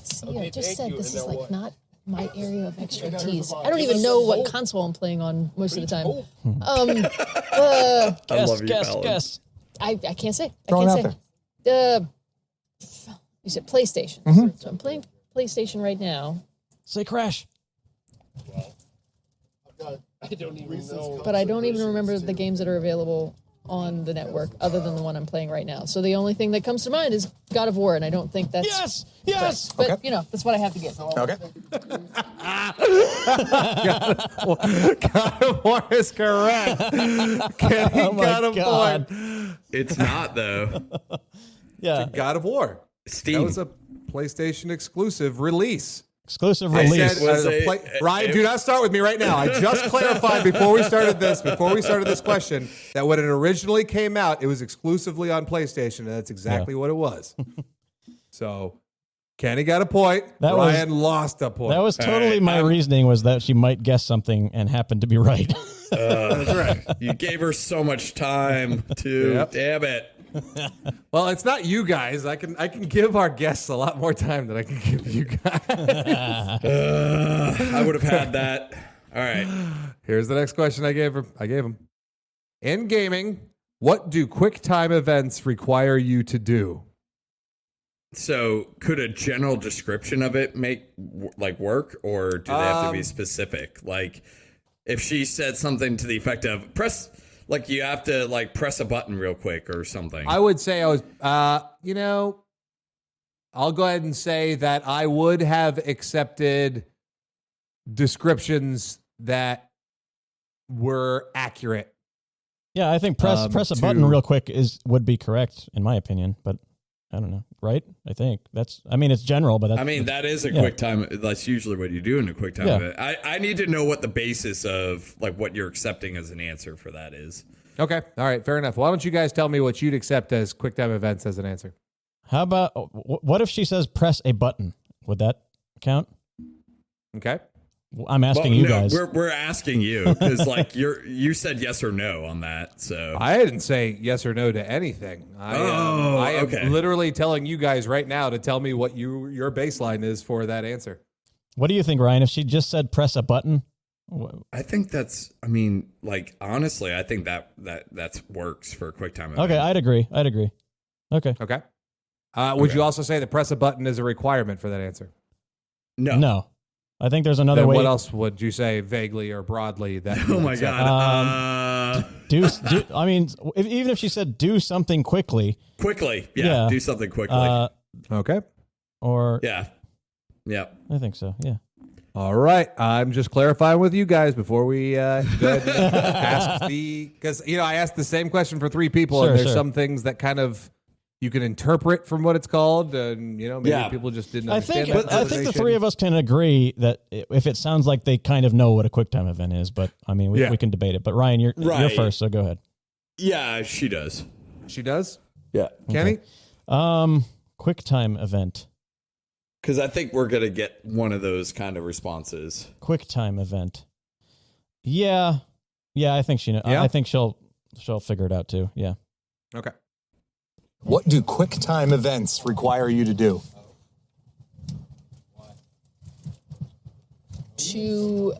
See, I just said this is like not my area of expertise. I don't even know what console I'm playing on most of the time. Guess. I can't say. Throw it out there. You said PlayStation. So I'm playing PlayStation right now. Say Crash. I don't even know. But I don't even remember the games that are available on the network other than the one I'm playing right now. So the only thing that comes to mind is God of War, and I don't think that's... Yes! But, you know, that's what I have to get. Okay. God of War is correct. God of War. It's not, though. Yeah. God of War. Steam. That was a PlayStation exclusive release. Exclusive release. Ryan, do not start with me right now. I just clarified before we started this question, that when it originally came out, it was exclusively on PlayStation, and that's exactly what it was. So, Kenny got a point. Ryan lost a point. That was totally my reasoning, was that she might guess something and happened to be right. That's right. You gave her so much time, too. Yep. Damn it. Well, it's not you guys. I can give our guests a lot more time than I can give you guys. I would have had that. All right. Here's the next question I gave him. In gaming, what do QuickTime events require you to do? So, could a general description of it make work, or do they have to be specific? Like, if she said something to the effect of press. Like, you have to, press a button real quick or something. I would say I'll go ahead and say that I would have accepted descriptions that were accurate. Yeah, I think press a button real quick would be correct, in my opinion, but I don't know. Right? I think it's general, but that is a quick time. That's usually what you do in a quick time event. I need to know what the basis of what you're accepting as an answer for that is. Okay. All right. Fair enough. Why don't you guys tell me what you'd accept as quick time events as an answer? How about, what if she says press a button? Would that count? Okay. I'm asking you guys. We're asking you because you said yes or no on that. So I didn't say yes or no to anything. I am literally telling you guys right now to tell me what your baseline is for that answer. What do you think, Ryan? If she just said press a button, I think that's. Honestly, I think that works for a quick time event. Okay, I'd agree. Okay. Okay. Would you also say that press a button is a requirement for that answer? No. I think there's another way. What else would you say vaguely or broadly that? Oh my God! Even if she said do something quickly. Quickly, yeah. Do something quickly. Okay. Or yeah. I think so. Yeah. All right. I'm just clarifying with you guys before we go ahead and ask because I asked the same question for 3 people, and there's some things that kind of you can interpret from what it's called, and maybe people just didn't understand. I think the 3 of us can agree that if it sounds like they kind of know what a QuickTime event is, but we can debate it. But Ryan, you're first, so go ahead. Yeah, she does. She does? Yeah. Kenny? QuickTime event. Because I think we're gonna get one of those kind of responses. QuickTime event. Yeah, I think she knows. Yeah? I think she'll figure it out too. Yeah. Okay. What do QuickTime events require you to do? To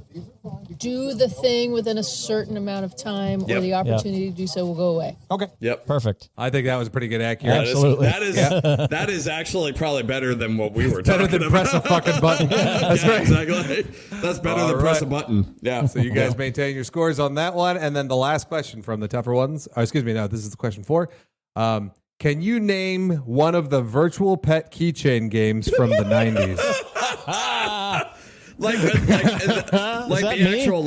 do the thing within a certain amount of time, or Yep. the opportunity to do so will go away. Okay. Yep. Perfect. I think that was pretty good accurate. Absolutely. That is actually probably better than what we were Better talking than about. press a fucking button. That's right. Exactly. That's better All than press a right. button. Yeah. So you guys maintain your scores on that one. And then the last question from the tougher ones. Oh, excuse me. No, this is the question 4. Can you name one of the virtual pet keychain games from the 90s? like that the me? actual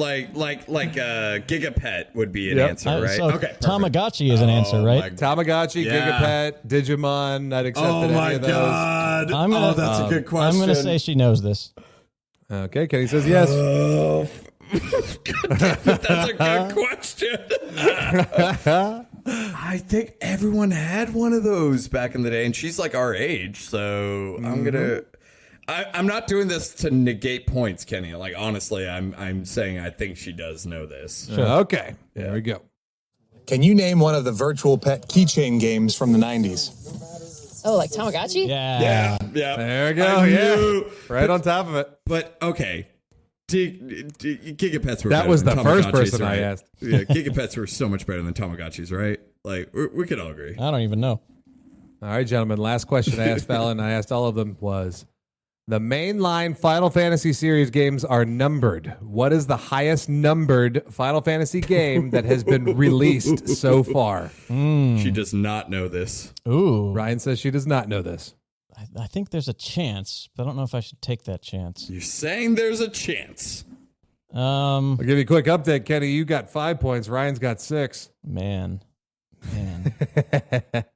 Gigapet would be an Yep. answer, right? So Okay. perfect. Tamagotchi is an answer, right? my Tamagotchi, Yeah. Gigapet, Digimon, not accepted Oh any my of those. god! I'm gonna- that's a good question. I'm going to say she knows this. Okay, Kenny says yes. Oh, that's a good question. I think everyone had one of those back in the day, and she's like our age, so I'm not doing this to negate points, Kenny. Like honestly, I'm saying I think she does know this. Okay, there we go. Can you name one of the virtual pet keychain games from the 90s? Oh, like Tamagotchi? Yeah. Yeah. There we go. I Yeah, knew. right on top of it. But okay. Gigapets were That better was than the first Tamagotchis, person I right? asked. Yeah, Gigapets were so much better than Tamagotchis, right? Like we could all agree. I don't even know. All right, gentlemen. Last question I asked Fallon, I asked all of them was, the mainline Final Fantasy series games are numbered. What is the highest numbered Final Fantasy game that has been released so far? She does not know this. Ooh. Ryan says she does not know this. I think there's a chance, but I don't know if I should take that chance. You're saying there's a chance. I'll give you a quick update, Kenny. You got 5 points. Ryan's got 6. Man.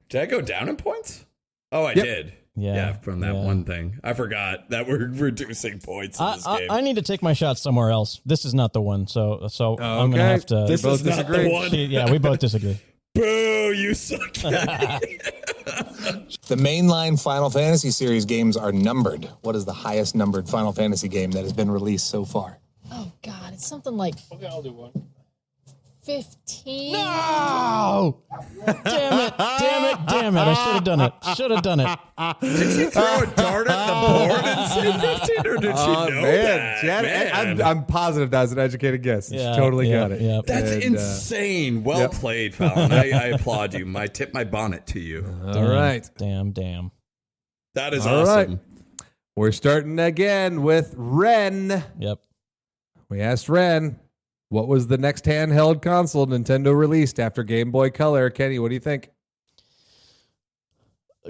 Did I go down in points? Oh, I did. Yeah. From that one thing. I forgot that we're reducing points in this game. I need to take my shot somewhere else. This is not the one, so I'm Okay. going to have to... This both is not disagree. the one. Yeah, we both disagree. Boo, you suck. The mainline Final Fantasy series games are numbered. What is the highest numbered Final Fantasy game that has been released so far? Oh, God. It's something like Okay, I'll do one. 15. No! Damn it. I should have done it. Did you throw a dart at the board and say 15, or did she know that? Man. I'm positive that's an educated guess. Yeah, She totally yeah, got it. yeah. That's And, insane. Well played, Fallon. I applaud you. I tip my bonnet to you. All right. Damn. That is All awesome. right. We're starting again with Ren. Yep. We asked Ren, what was the next handheld console Nintendo released after Game Boy Color? Kenny, what do you think?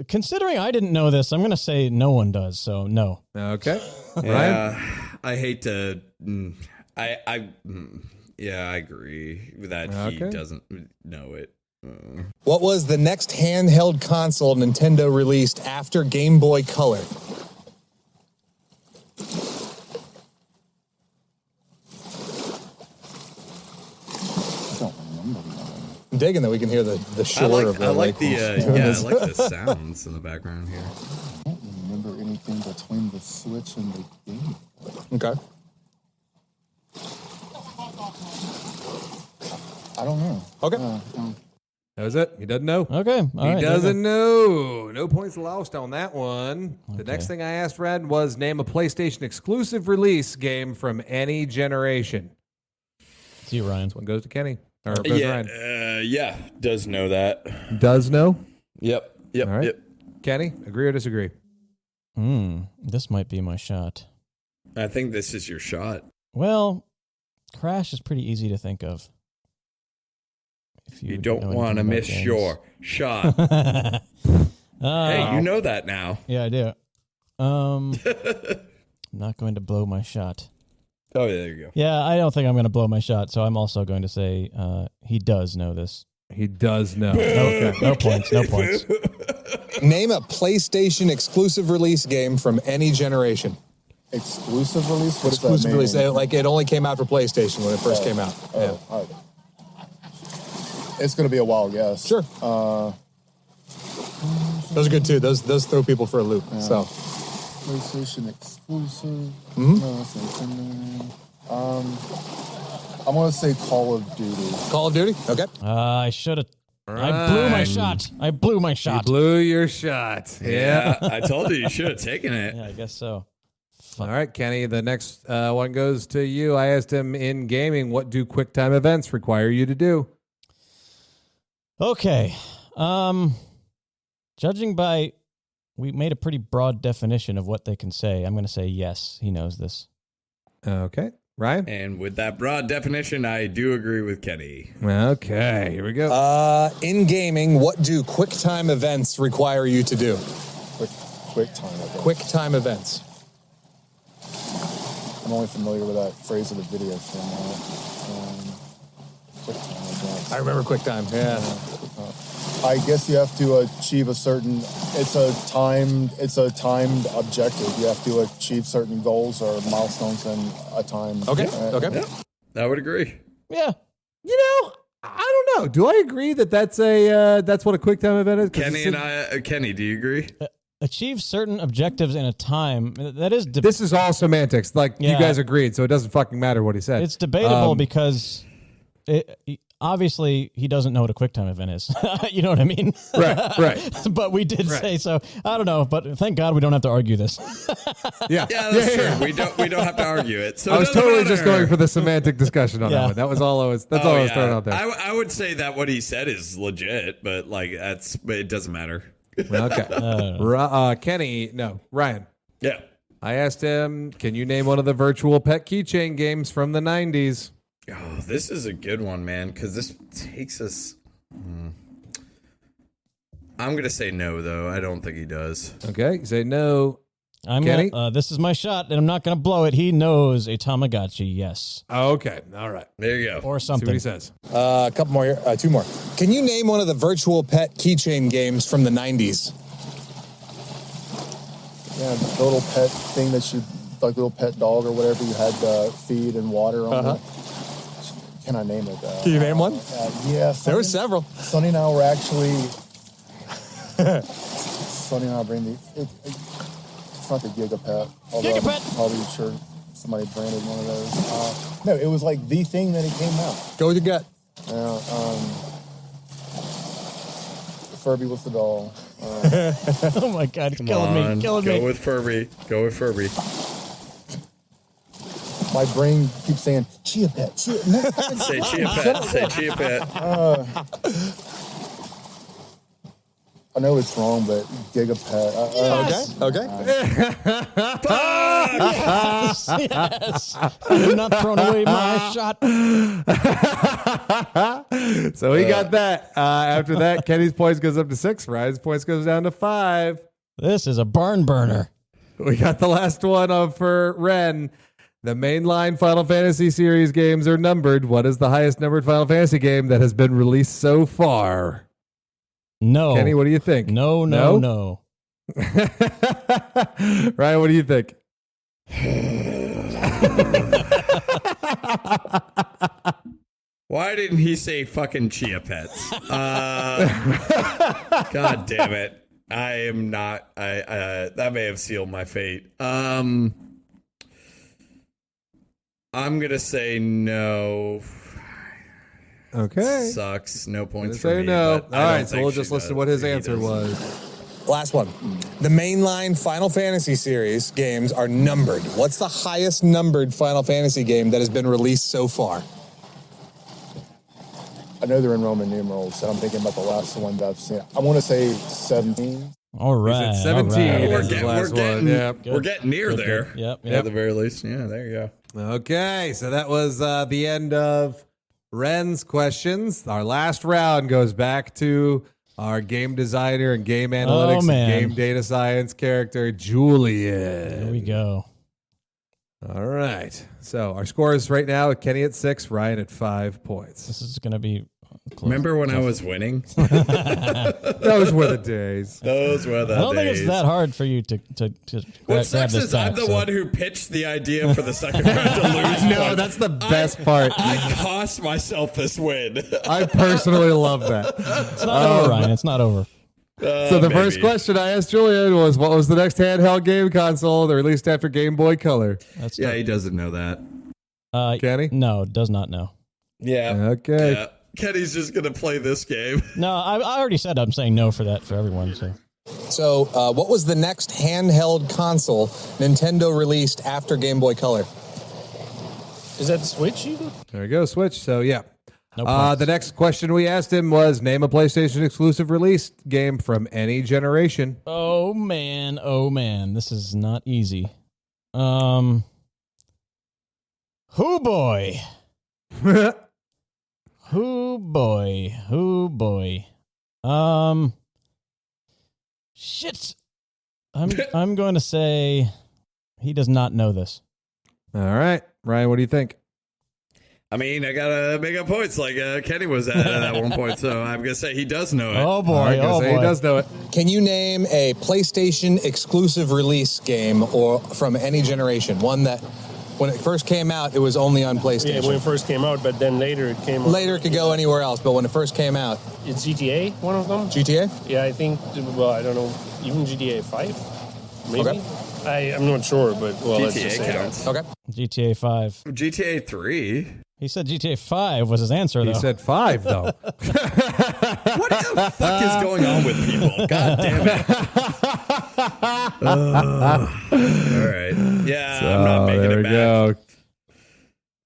Considering I didn't know this, I'm going to say no one does, so no. Okay. Ryan? Yeah, I hate to. I agree that he Okay. doesn't know it. What was the next handheld console Nintendo released after Game Boy Color? I'm digging that we can hear the shore of I like the Lakers. I like the sounds in the background here. I don't remember anything between the Switch and the game. Okay. I don't know. Okay. That was it. He doesn't know. Okay. All right. He doesn't know. No points lost on that one. The next thing I asked Red was name a PlayStation exclusive release game from any generation. See you, Ryan. This one goes to Kenny. Or goes to Ryan. Yeah, does know that. Does know? Yep. All right. Yep. Kenny, agree or disagree? This might be my shot. I think this is your shot. Well, Crash is pretty easy to think of. If You don't want to miss your shot. Hey, Hey, you know that now. Yeah, I do. I'm not going to blow my shot. Oh, yeah, there you go. Yeah, I don't think I'm going to blow my shot, so I'm also going to say he does know this. He does know. Okay. No points. No points. Name a PlayStation exclusive release game from any generation. Exclusive release? What Exclusive does that mean? release. Like it only came out for PlayStation when it first came out. Yeah. All right. It's going to be a wild guess. Sure. Those are good too. Those throw people for a loop. Yeah. So PlayStation exclusive. No, that's not in there. I'm gonna say Call of Duty. Call of Duty. Okay. I should have. I blew my shot. You blew your shot. Yeah. I told you should have taken it. Yeah, I guess so. All right, Kenny, the next one goes to you. I asked him, in gaming, what do QuickTime events require you to do? Okay. Judging by, we made a pretty broad definition of what they can say. I'm going to say yes. He knows this. Okay. Ryan? And with that broad definition, I do agree with Kenny. Okay, here we go. In gaming, what do QuickTime events require you to do? QuickTime events. QuickTime events. I'm only familiar with that phrase of the video format. QuickTime events. I remember QuickTime. Yeah. I guess you have to achieve a certain. It's a timed objective. You have to achieve certain goals or milestones in a time. Okay. Okay. Yeah, I would agree. Yeah. You know, I don't know. Do I agree that that's what a QuickTime event is? Kenny, do you agree? Achieve certain objectives in a time. That is. This is all semantics. Like, Yeah. you guys agreed, so it doesn't fucking matter what he said. It's debatable because obviously he doesn't know what a QuickTime event is. You know what I mean? Right. But we did say so. I don't know, but thank God we don't have to argue this. Yeah. That's true. We don't have to argue it. So I was it doesn't totally just matter. going for the semantic discussion on Yeah. that one. That was all I was. That's all I was throwing out there. I would say that what he said is legit, but it doesn't matter. Okay. Kenny, no, Ryan. Yeah. I asked him, can you name one of the virtual pet keychain games from the 90s? Oh, this is a good one, man, because this takes us. I'm gonna say no, though. I don't think he does. Okay, you say no. Kenny? This is my shot, and I'm not going to blow it. He knows a Tamagotchi, yes. Okay, all right. There you go. Or See something. what he says. A couple more here. 2 more. Can you name one of the virtual pet keychain games from the 90s? Yeah, the little pet thing that you, like little pet dog or whatever, you had feed and water on it. Can I name it? Can you name one? Yeah. There were several. Sonny and I were actually. Sonny and I bring the. It's not the Gigapet. Although Gigapet! I'm probably sure somebody branded one of those. No, it was like the thing that it came out. Go with your gut. Furby was the doll. Oh my God, it's killing me. Go with Furby. Go with Furby. My brain keeps saying, Chia Pet. Say Chia Pet. Say Chia Pet. I know it's wrong, but Gigapet. Yes. Okay. Yes. I'm not throwing away my shot. So he got that. After that, Kenny's points goes up to 6. Ryan's points goes down to 5. This is a barn burner. We got the last one for Ren. The mainline Final Fantasy series games are numbered. What is the highest numbered Final Fantasy game that has been released so far? No. Kenny, what do you think? No. Ryan, what do you think? Why didn't he say fucking Chia Pets? God damn it. I am not. That may have sealed my fate. I'm gonna say no. Okay. Sucks. No points for Say me. no. All but I don't right, so think we'll she just listen to does. what his He answer does. was. Last one. The mainline Final Fantasy series games are numbered. What's the highest numbered Final Fantasy game that has been released so far? I know they're in Roman numerals, and I'm thinking about the last one that I've seen. I want to say 17. All right. Is it 17? all right. That's his last one. Yep. We're getting near Good, there. good. Yep. At the very least. Yeah, there you go. Okay, so that was the end of Ren's questions. Our last round goes back to our game designer and game analytics and man. game data science character, Julian. Here we go. All right. So our scores right now, Kenny at 6, Ryan at 5 points. This is going to be close. Remember when I was winning? Those were the days. Those were the I don't days. think it's that hard for you to What grab sucks this is I'm back, the so. one who pitched the idea for the second round to lose. No, points. that's the best part. I cost myself this win. I personally love that. It's not over, Ryan. It's not over. So the first question I asked Julian was, what was the next handheld game console that released after Game Boy Color? He doesn't know that. Kenny? No, does not know. Yeah. Okay. Yeah. Kenny's just going to play this game. No, I already said I'm saying no for that for everyone. So, what was the next handheld console Nintendo released after Game Boy Color? Is that the Switch even? There we go, Switch. So, yeah. No the next question we asked him was, name a PlayStation exclusive release game from any generation. Oh man, this is not easy. Hoo boy. Hoo boy. Shit. I'm going to say he does not know this. All right. Ryan, what do you think? I mean, I gotta make up points like Kenny was at one point, so I'm gonna say he does know it. Oh boy, he does know it. Can you name a PlayStation exclusive release game or from any generation? One that, when it first came out, it was only on PlayStation. Yeah, when it first came out, but then later it came out. Later it could go anywhere else, but when it first came out. Is GTA one of them? GTA? Yeah, I think, well, I don't know, even GTA 5? Maybe? Okay. I'm not sure, but, well, let's just say counts. Okay. GTA 5. GTA 3? He said GTA 5 was his answer, though. He said 5, though. What the fuck is going on with people? God damn it. All right. Yeah, I'm not making there it we back. go.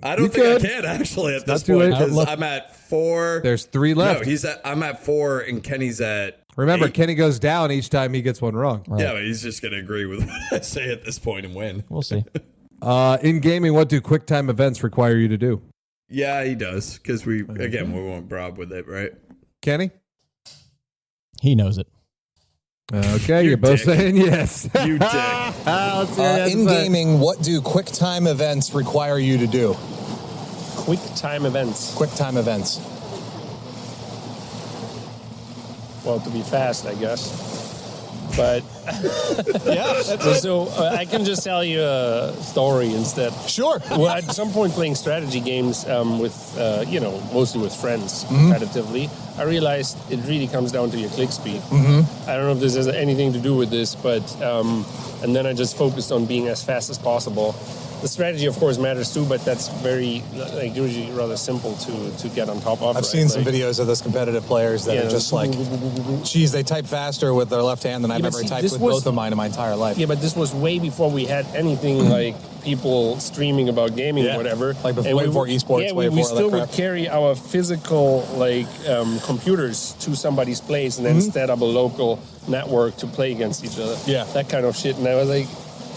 I don't think I can, actually, at this point, because I'm at 4. There's 3 left. No, I'm at 4, and Kenny's at Remember, 8. Kenny goes down each time he gets one wrong. Right. Yeah, but he's just going to agree with what I say at this point and win. We'll see. In gaming, what do QuickTime events require you to do? Yeah, he does, because we won't Rob with it, right? Kenny? He knows it. Okay, You you're both dick. saying yes. You dick. Let's see what you have In to say. gaming, what do QuickTime events require you to do? QuickTime events. QuickTime events. Well, to be fast, I guess. But Yeah, so I can just tell you a story instead. Sure. Well, at some point playing strategy games with, mostly with friends competitively, I realized it really comes down to your click speed. I don't know if this has anything to do with this, but and then I just focused on being as fast as possible. The strategy, of course, matters too, but that's usually rather simple to get on top of. I've seen some videos of those competitive players that are just like, geez, they type faster with their left hand than I've ever typed with both of mine in my entire life. Yeah, but this was way before we had anything like people streaming about gaming or whatever. Like way before esports, yeah, way we before still that would crap. carry our physical computers to somebody's place and then set up a local network to play against each other. Yeah. That kind of shit. And I was like,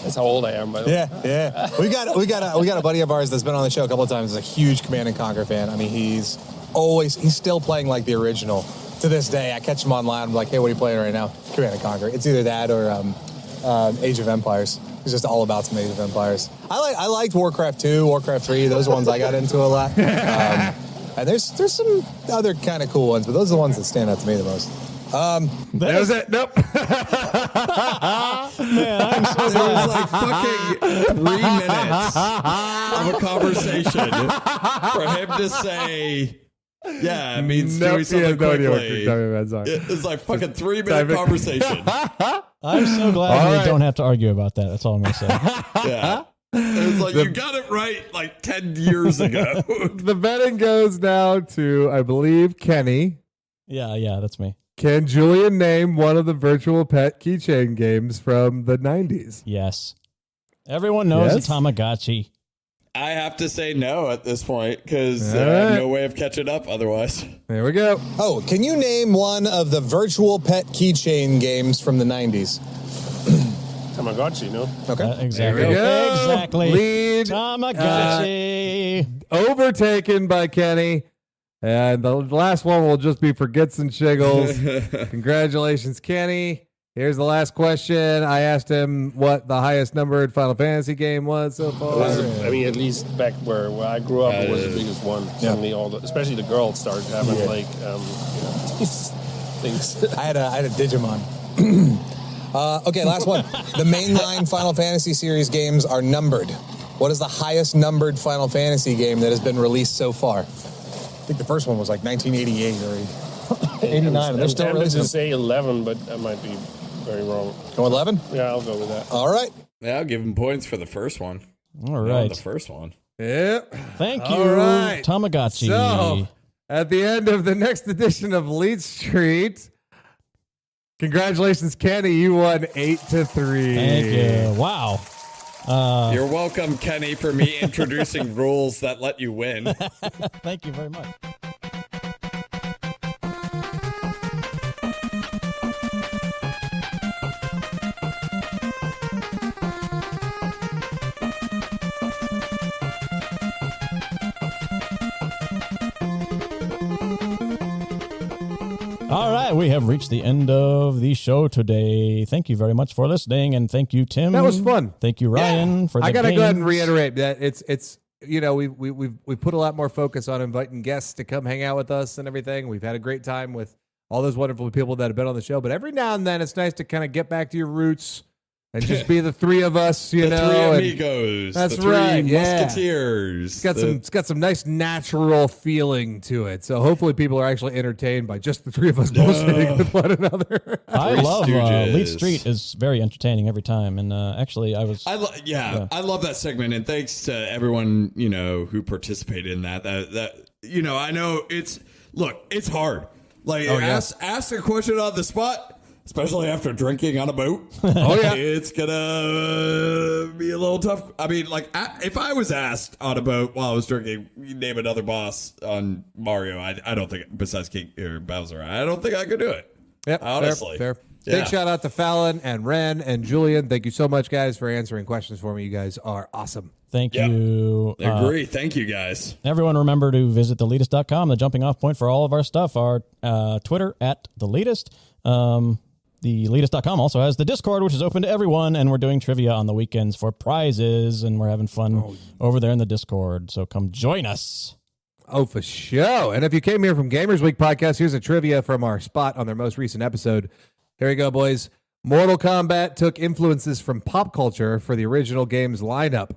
that's how old I am, by the way. Yeah. We got a buddy of ours that's been on the show a couple of times. He's a huge Command & Conquer fan. I mean, he's still playing like the original. To this day, I catch him online. I'm like, hey, what are you playing right now? Command & Conquer. It's either that or Age of Empires. He's just all about some Age of Empires. I liked Warcraft 2, Warcraft 3. Those ones I got into a lot. And there's some other kind of cool ones, but those are the ones that stand out to me the most. That was it. Nope. Man, I'm so There was like fucking 3 minutes of a conversation for him to say, yeah, it means doing something quickly. It's like fucking 3-minute conversation. I'm so glad we don't have to argue about that. That's all I'm going to say. Yeah. It's like, you got it right like 10 years ago. The betting goes now to, I believe, Kenny. Yeah, that's me. Can Julian name one of the virtual pet keychain games from the 90s? Yes. Everyone knows Yes? a Tamagotchi. I have to say no at this point because I All have right. no way of catching up otherwise. There we go. Oh, can you name one of the virtual pet keychain games from the 90s? Tamagotchi, no? Okay. Exactly. There we go. Exactly. Lead Tamagotchi. overtaken by Kenny. And the last one will just be for Gits and Shiggles. Congratulations, Kenny. Here's the last question. I asked him what the highest numbered Final Fantasy game was so far. I mean, at least back where I grew up, it was the biggest one. Suddenly, especially the girls started having these things. I had a Digimon. Okay, last one. The mainline Final Fantasy series games are numbered. What is the highest numbered Final Fantasy game that has been released so far? I think the first one was like 1988 or 89. They're still I'm tempted releasing. to say 11, but I might be very wrong. Go 11? Yeah, I'll go with that. All right. Yeah, I'll give him points for the first one. All No, right. the first one. Yep. Thank you, All right. Tamagotchi. So, at the end of the next edition of Leet Street, congratulations, Kenny. You won 8-3. Thank you. Wow. You're welcome, Kenny, for me introducing rules that let you win. Thank you very much. All right, we have reached the end of the show today. Thank you very much for listening, and thank you, Tim. That was fun. Thank you, Ryan, for the I gotta go ahead and games. reiterate that it's we've put a lot more focus on inviting guests to come hang out with us and everything. We've had a great time with all those wonderful people that have been on the show, but every now and then it's nice to kind of get back to your roots and just be the three of us, you the know. three and amigos. that's the three right, yeah. musketeers. It's got some nice natural feeling to it. So hopefully people are actually entertained by just the three of us bullshitting with one another. I Three love Stooges. Leet Street is very entertaining every time, and actually I was I love that segment, and thanks to everyone who participated in that. That I know it's hard. Like ask a question on the spot. Especially after drinking on a boat. Oh, yeah. It's going to be a little tough. I mean, if I was asked on a boat while I was drinking, you name another boss on Mario, I don't think, besides King or Bowser, I don't think I could do it. Yep, honestly. fair. Yeah. Big shout out to Fallon and Ren and Julian. Thank you so much, guys, for answering questions for me. You guys are awesome. Thank Yep. you. I agree. Thank you, guys. Everyone remember to visit theleetist.com, the jumping off point for all of our stuff. Our Twitter at theleetist. The Leetist.com also has the Discord, which is open to everyone, and we're doing trivia on the weekends for prizes, and we're having fun over there in the Discord. So come join us. Oh, for sure. And if you came here from Gamers Week podcast, here's a trivia from our spot on their most recent episode. Here you go, boys. Mortal Kombat took influences from pop culture for the original game's lineup.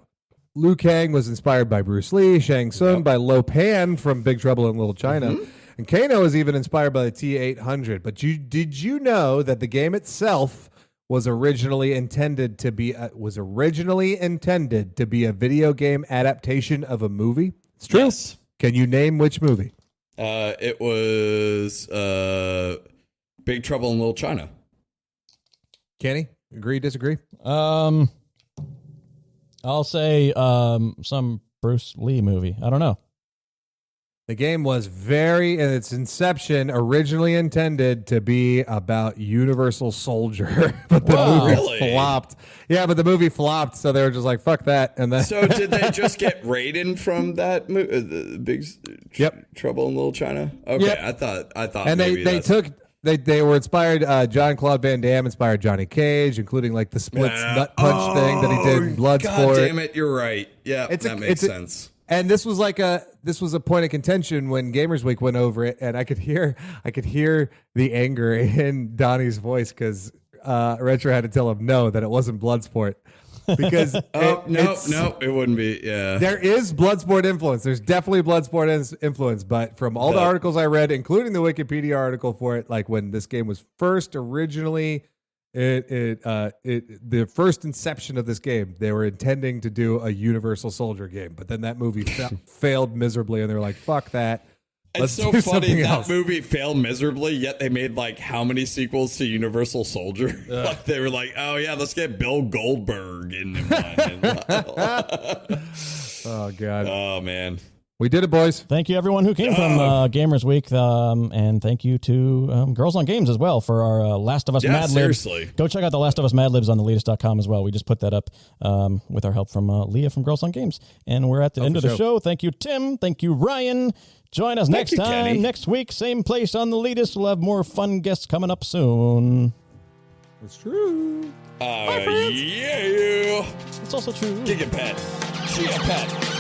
Liu Kang was inspired by Bruce Lee, Shang Tsung by Lo Pan from Big Trouble in Little China, and Kano was even inspired by the T-800. But did you know that the game itself was originally intended to be a video game adaptation of a movie? It's true. Yes. Can you name which movie? It was Big Trouble in Little China. Kenny, agree, disagree? I'll say some Bruce Lee movie. I don't know. The game was in its inception, originally intended to be about Universal Soldier, but the movie flopped. Yeah, but the movie flopped, so they were just like, "Fuck that!" And then, So did they just get Raiden from that movie, the Big Trouble in Little China? Okay, Yep. I thought, and maybe they were inspired. John-Claude Van Damme inspired Johnny Cage, including like the splits nut punch thing that he did in Bloodsport. God damn it, you're right. Yeah, that makes sense. And this was a point of contention when Gamers Week went over it, and I could hear the anger in Donnie's voice because Retro had to tell him that it wasn't Bloodsport because no, it wouldn't be. Yeah, there is Bloodsport influence. There's definitely Bloodsport influence, but from all the articles I read, including the Wikipedia article for it, like when this game was first originally. The first inception of this game, they were intending to do a Universal Soldier game, but then that movie failed miserably, and they're like, "Fuck that." It's so funny that movie failed miserably, yet they made like how many sequels to Universal Soldier? Like they were like, "Oh yeah, let's get Bill Goldberg in one." Oh god. Oh man. We did it, boys. Thank you, everyone who came from Gamers Week, and thank you to Girls on Games as well for our Last of Us Mad Libs. Seriously. Go check out the Last of Us Mad Libs on theleetist.com as well. We just put that up with our help from Leah from Girls on Games. And we're at the end of the show. Thank you, Tim. Thank you, Ryan. Join us next time, Kenny. next week, same place on the Leetist. We'll have more fun guests coming up soon. It's true. Yeah. It's also true. Giga pet. Giga pet.